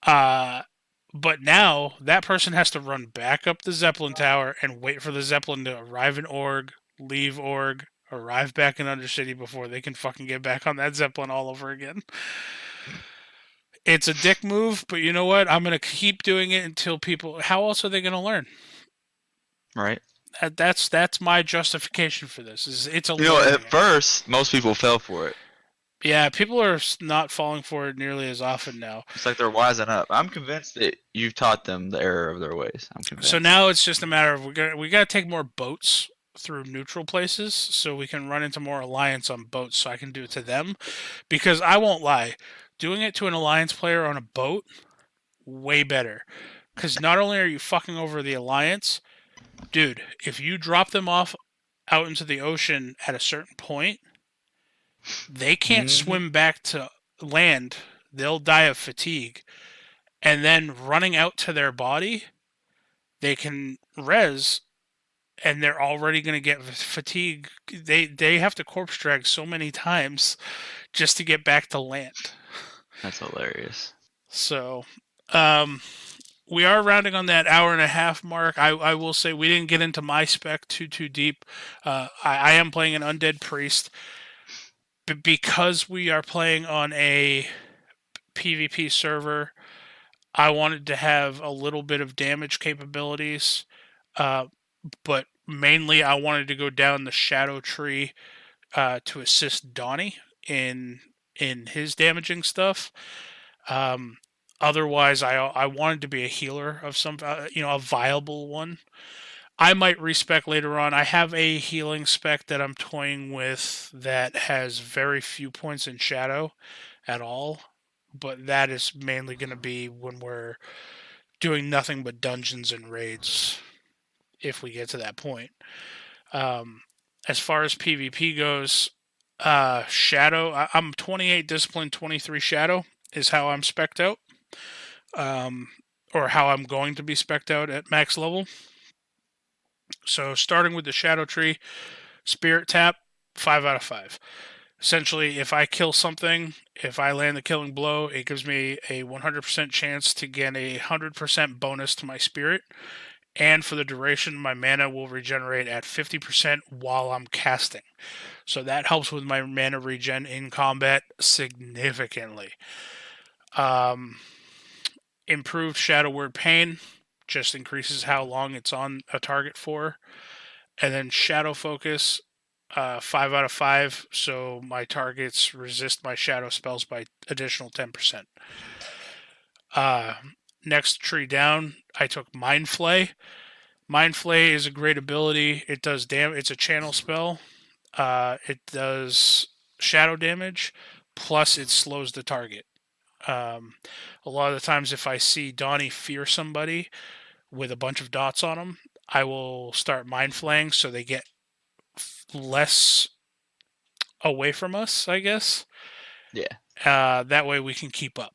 But now, that person has to run back up the Zeppelin tower and wait for the Zeppelin to arrive in Org, leave Org, arrive back in Undercity before they can fucking get back on that Zeppelin all over again. It's a dick move, but you know what? I'm going to keep doing it until people... How else are they going to learn? Right. That's my justification for this. It's a at first, most people fell for it. Yeah, people are not falling for it nearly as often now. It's like they're wising up. I'm convinced that you've taught them the error of their ways. I'm convinced. So now it's just a matter of we got to take more boats through neutral places so we can run into more Alliance on boats so I can do it to them. Because I won't lie, doing it to an Alliance player on a boat, way better. Because not only are you fucking over the Alliance, dude, if you drop them off out into the ocean at a certain point, they can't swim back to land. They'll die of fatigue. And then running out to their body, they can res, and they're already going to get fatigue. They have to corpse drag so many times just to get back to land. That's hilarious. So, we are rounding on that hour and a half mark. I will say we didn't get into my spec too deep. I am playing an undead priest. Because we are playing on a PvP server, I wanted to have a little bit of damage capabilities, but mainly I wanted to go down the shadow tree to assist Donnie in his damaging stuff. Otherwise, I wanted to be a healer of some, a viable one. I might respec later on. I have a healing spec that I'm toying with that has very few points in shadow at all, but that is mainly going to be when we're doing nothing but dungeons and raids, if we get to that point. As far as PvP goes, shadow, I'm 28 discipline, 23 shadow is how I'm spec'd out, or how I'm going to be spec'd out at max level. So starting with the shadow tree, spirit tap, 5 out of 5. Essentially, if I kill something, if I land the killing blow, it gives me a 100% chance to get a 100% bonus to my spirit. And for the duration, my mana will regenerate at 50% while I'm casting. So that helps with my mana regen in combat significantly. Improved Shadow Word Pain. Just increases how long it's on a target for. And then Shadow Focus, 5 out of 5, so my targets resist my shadow spells by additional 10%. next tree down, I took Mind Flay. Mind Flay is a great ability. It does It's a channel spell. It does shadow damage, plus it slows the target. A lot of the times, if I see Donnie fear somebody with a bunch of dots on them, I will start Mind Flaying so they get less away from us, I guess. Yeah. That way we can keep up.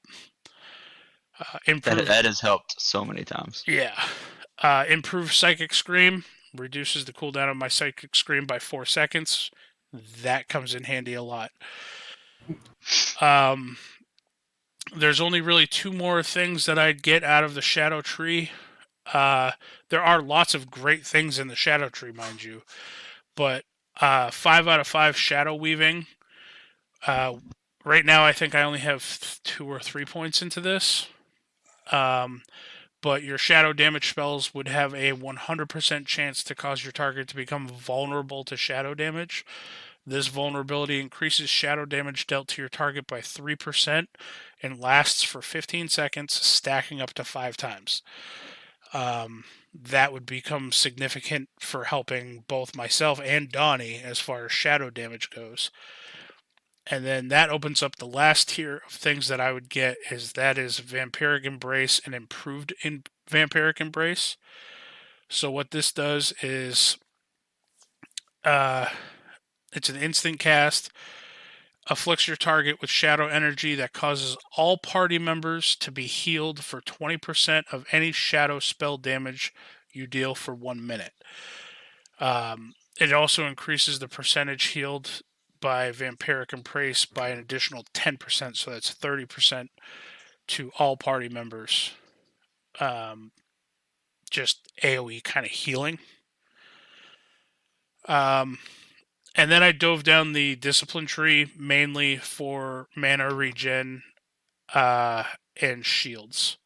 Improve. That has helped so many times. Yeah. Improve Psychic Scream. Reduces the cooldown of my Psychic Scream by 4 seconds. That comes in handy a lot. There's only really 2 more things that I'd get out of the Shadow Tree. There are lots of great things in the Shadow Tree, mind you. But 5 out of 5 Shadow Weaving. Right now, I think I only have 2 or 3 points into this. But your shadow damage spells would have a 100% chance to cause your target to become vulnerable to shadow damage. This vulnerability increases shadow damage dealt to your target by 3% and lasts for 15 seconds, stacking up to 5 times. That would become significant for helping both myself and Donnie as far as shadow damage goes. And then that opens up the last tier of things that I would get is Vampiric Embrace and improved in Vampiric Embrace. So what this does is it's an instant cast, afflicts your target with shadow energy that causes all party members to be healed for 20% of any shadow spell damage you deal for 1 minute. It also increases the percentage healed by Vampiric Embrace by an additional 10%, so that's 30% to all party members. Just AoE kind of healing. And then I dove down the Discipline Tree mainly for mana regen and shields.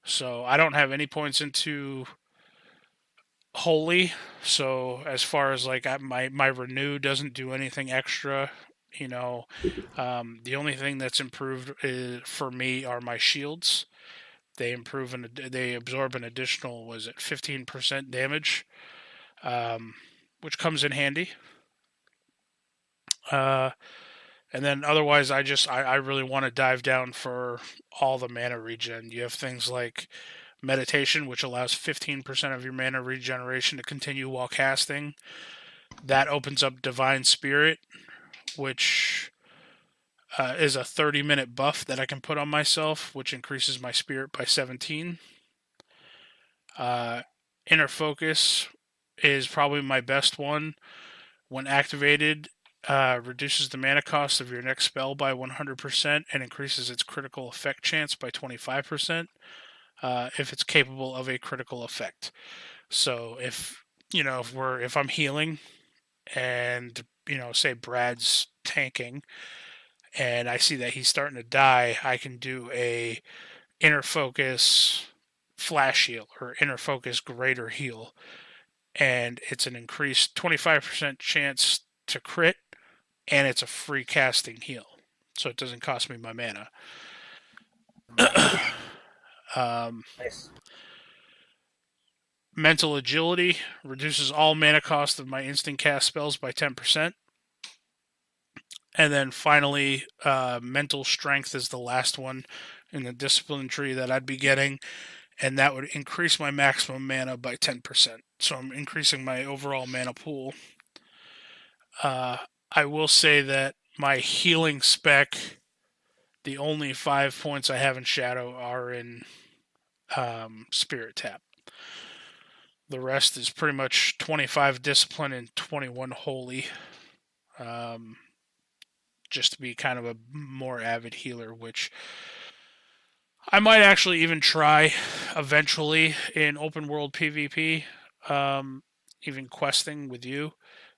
So I don't have any points into Holy, so as far as like my renew doesn't do anything extra, the only thing that's improved for me are my shields. They absorb an additional 15% damage, which comes in handy. And then otherwise, I really want to dive down for all the mana regen. You have things like Meditation, which allows 15% of your mana regeneration to continue while casting. That opens up Divine Spirit, which is a 30-minute buff that I can put on myself, which increases my spirit by 17. Inner Focus is probably my best one. When activated, reduces the mana cost of your next spell by 100% and increases its critical effect chance by 25%. If it's capable of a critical effect. So if I'm healing and say Brad's tanking and I see that he's starting to die, I can do a Inner Focus flash heal or Inner Focus greater heal, and it's an increased 25% chance to crit, and it's a free casting heal, so it doesn't cost me my mana. Nice. Mental Agility reduces all mana cost of my instant cast spells by 10%. And then finally, Mental Strength is the last one in the Discipline Tree that I'd be getting, and that would increase my maximum mana by 10%. So I'm increasing my overall mana pool. I will say that my healing spec, the only 5 points I have in Shadow are in Spirit Tap. The rest is pretty much 25 Discipline and 21 Holy. Just to be kind of a more avid healer, which I might actually even try eventually in open world PvP. Even questing with you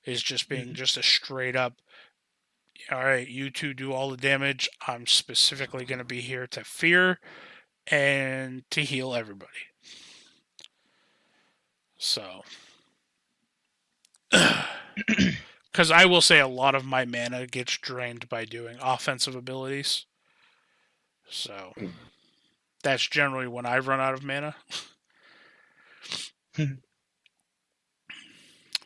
is just being just a straight up, all right, you two do all the damage. I'm specifically going to be here to fear and to heal everybody. So, because I will say a lot of my mana gets drained by doing offensive abilities. So, That's generally when I run out of mana.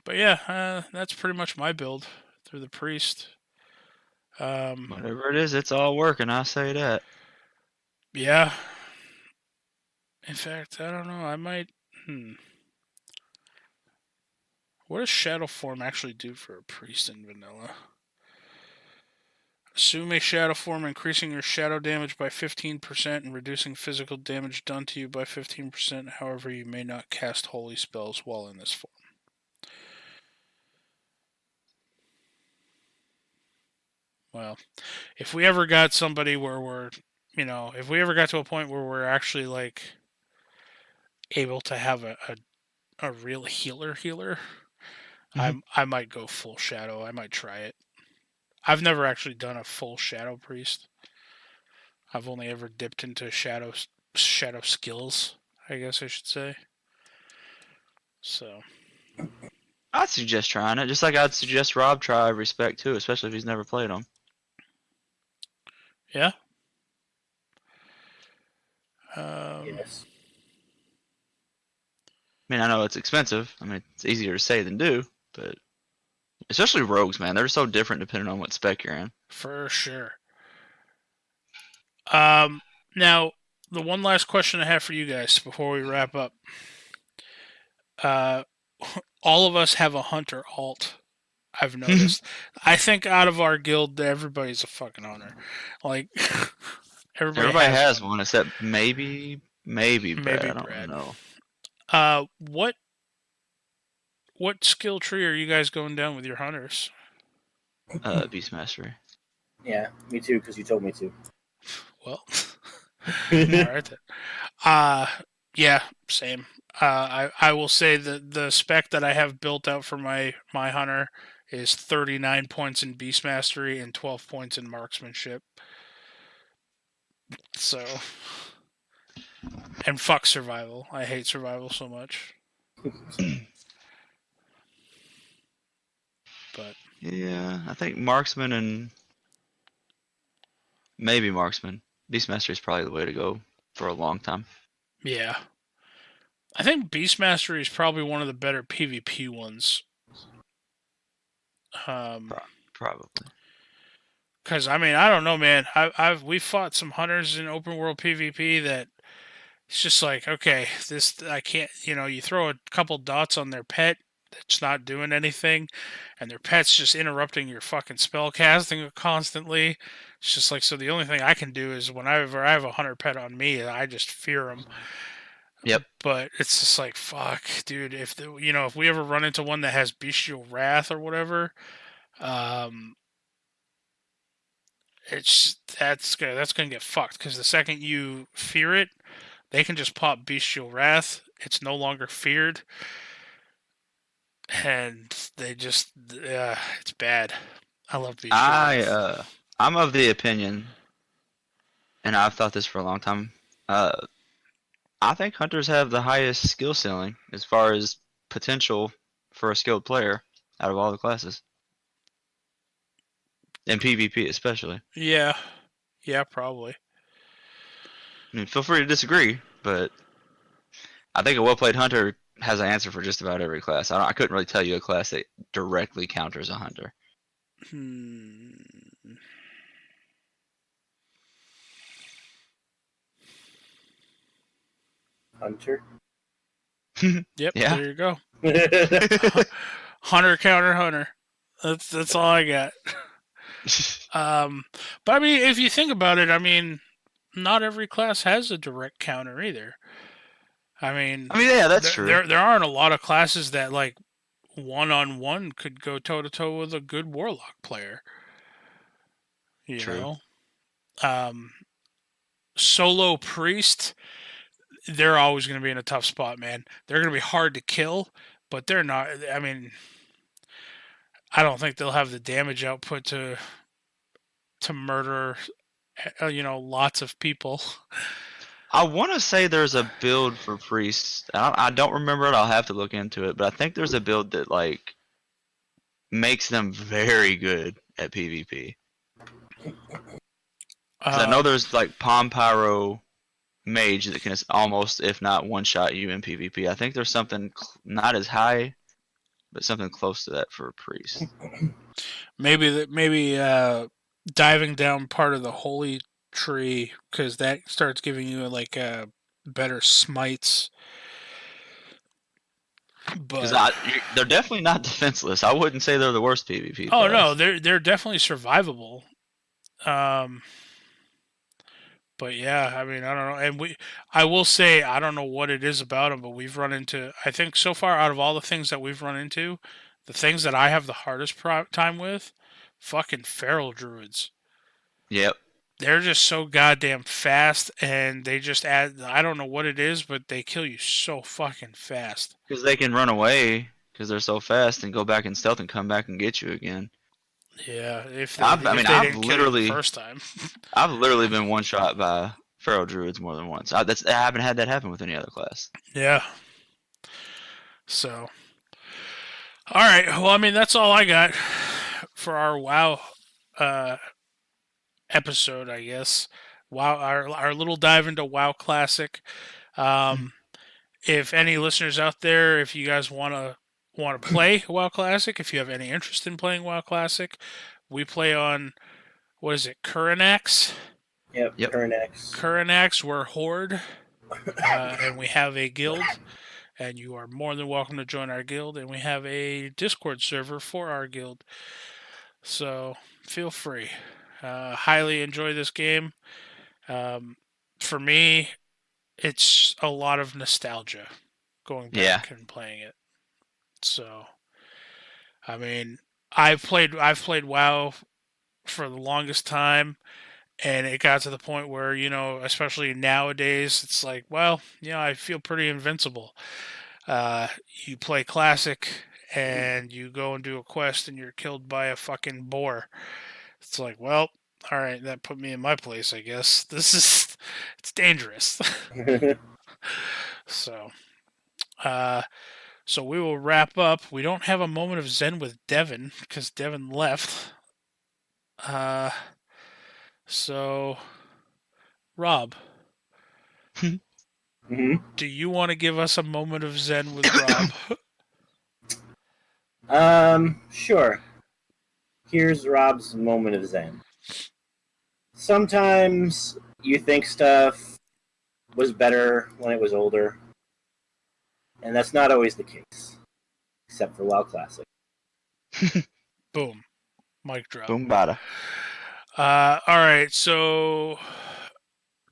But yeah, that's pretty much my build through the priest. Whatever it is, it's all working. I say that. Yeah. In fact, I don't know. I might. What does shadow form actually do for a priest in vanilla? Assume a shadow form, increasing your shadow damage by 15% and reducing physical damage done to you by 15%. However, you may not cast holy spells while in this form. Well, if we ever got somebody where we're, if we ever got to a point where we're actually like able to have a real healer, I might go full shadow. I might try it. I've never actually done a full shadow priest. I've only ever dipped into shadow skills, I guess I should say. So I'd suggest trying it, just like I'd suggest Rob try Respect too, especially if he's never played them. yeah. Yes. I mean, I know it's expensive. I mean, it's easier to say than do, but especially rogues, man, they're so different depending on what spec you're in. For sure. Now the one last question I have for you guys before we wrap up. All of us have a hunter alt. I've noticed. I think out of our guild, everybody's a fucking hunter. Like Everybody has one except maybe Brad. I don't Brad. know. What skill tree are you guys going down with your hunters? Beast Mastery. Yeah, me too, because you told me to. Well, all right then. Yeah, same. I will say that the spec that I have built out for my hunter is 39 points in Beast Mastery and 12 points in Marksmanship. So, and fuck survival. I hate survival so much. But yeah, I think Marksman and maybe Marksman. Beast Mastery is probably the way to go for a long time. yeah, I think Beast Mastery is probably one of the better PvP ones. Probably. Because I mean, I don't know, man. We've fought some hunters in open world PvP that it's just like, okay, this I can't. You throw a couple dots on their pet that's not doing anything, and their pet's just interrupting your fucking spell casting constantly. It's just like, so the only thing I can do is whenever I have a hunter pet on me, I just fear them. Yep. But it's just like, fuck, dude. If we ever run into one that has bestial wrath or whatever, that's gonna get fucked, because the second you fear it, they can just pop bestial wrath. It's no longer feared, and they just it's bad. I love bestial wrath. I'm of the opinion, and I've thought this for a long time. I think hunters have the highest skill ceiling as far as potential for a skilled player out of all the classes. In PvP especially. Yeah, probably. I mean, feel free to disagree, but I think a well-played hunter has an answer for just about every class. I couldn't really tell you a class that directly counters a hunter. Hunter. Yep, Yeah. there you go. Hunter counter hunter. That's all I got. But I mean, if you think about it, I mean, not every class has a direct counter either. I mean, yeah, that's true. There aren't a lot of classes that like one-on-one could go toe-to-toe with a good warlock player. True. Solo priest, they're always going to be in a tough spot, man. They're going to be hard to kill, but they're not. I mean, I don't think they'll have the damage output to murder, lots of people. I want to say there's a build for priests. I don't remember it. I'll have to look into it, but I think there's a build that like makes them very good at PvP. I know there's like Palm Pyro mage that can almost, if not one-shot you in PvP. I think there's something not as high, but something close to that for a priest. Maybe diving down part of the holy tree, because that starts giving you like better smites. Because But they're definitely not defenseless. I wouldn't say they're the worst PvP. oh class. no, they're definitely survivable. But yeah, I mean, I don't know. And I will say, I don't know what it is about them, but we've run into, I think so far out of all the things that we've run into, the things that I have the hardest time with, fucking feral druids. Yep. They're just so goddamn fast, and they just add, I don't know what it is, but they kill you so fucking fast. Because they can run away because they're so fast and go back in stealth and come back and get you again. Yeah, if they, I've didn't kill you literally- the first time. I've literally been one shot by feral druids more than once. I haven't had that happen with any other class. Yeah. So, all right. Well, I mean, that's all I got for our WoW episode, I guess. WoW, our little dive into WoW Classic. If any listeners out there, if you guys want to play WoW Classic, if you have any interest in playing WoW Classic, we play on, what is it, Curinax? Yep. Yep. Curinax, we're Horde, and we have a guild, and you are more than welcome to join our guild, and we have a Discord server for our guild, so feel free. Highly enjoy this game. For me, it's a lot of nostalgia going back and playing it. So, I mean, I've played WoW for the longest time, and it got to the point where, you know, especially nowadays, it's like, well, you know, I feel pretty invincible. You play Classic, and you go and do a quest, and you're killed by a fucking boar. It's like, well, all right, that put me in my place, I guess. It's dangerous. So we will wrap up. We don't have a moment of zen with Devin because Devin left. So, Rob, do you want to give us a moment of zen with Rob? Sure. Here's Rob's moment of zen. Sometimes you think stuff was better when it was older, and that's not always the case, except for WoW Classic. Boom. Mic drop. Boom bada. All right, so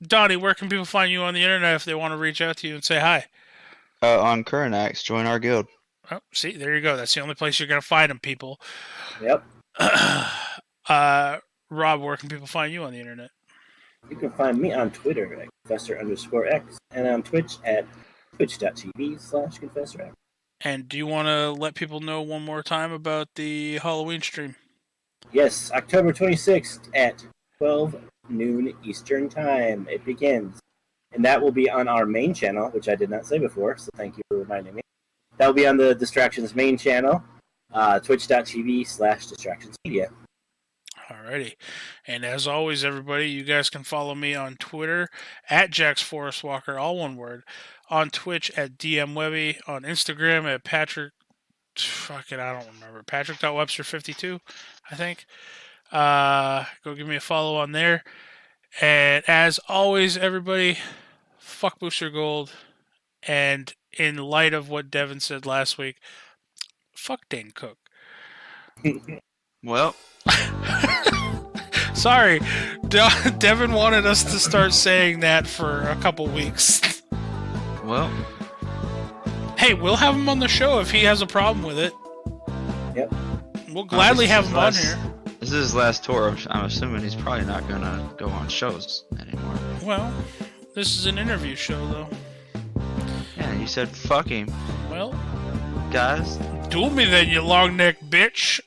Donnie, where can people find you on the internet if they want to reach out to you and say hi? On Curinax, join our guild. Oh, see, there you go. That's the only place you're gonna find them, people. Yep. Rob, where can people find you on the internet? You can find me on Twitter at Confessor_X and on Twitch at twitch.tv/ConfessorX. And do you want to let people know one more time about the Halloween stream? Yes, October 26th at 12 noon Eastern Time. It begins. And that will be on our main channel, which I did not say before, so thank you for reminding me. That will be on the Distractions main channel, twitch.tv/distractionsmedia. Alrighty. And as always, everybody, you guys can follow me on Twitter at JaxForestWalker, all one word. On Twitch at DMWebby. On Instagram at Patrick... Fucking, I don't remember. Patrick.Webster52, I think. Go give me a follow on there. And as always, everybody, fuck Booster Gold. And in light of what Devin said last week, fuck Dane Cook. Well, sorry, Devin wanted us to start saying that for a couple weeks. Well, hey, we'll have him on the show if he has a problem with it. Yep. We'll gladly have him on here. This is his last tour. I'm assuming he's probably not going to go on shows anymore. Well, this is an interview show, though. Yeah, you said fuck him. Well, guys. duel me then, you long-necked bitch.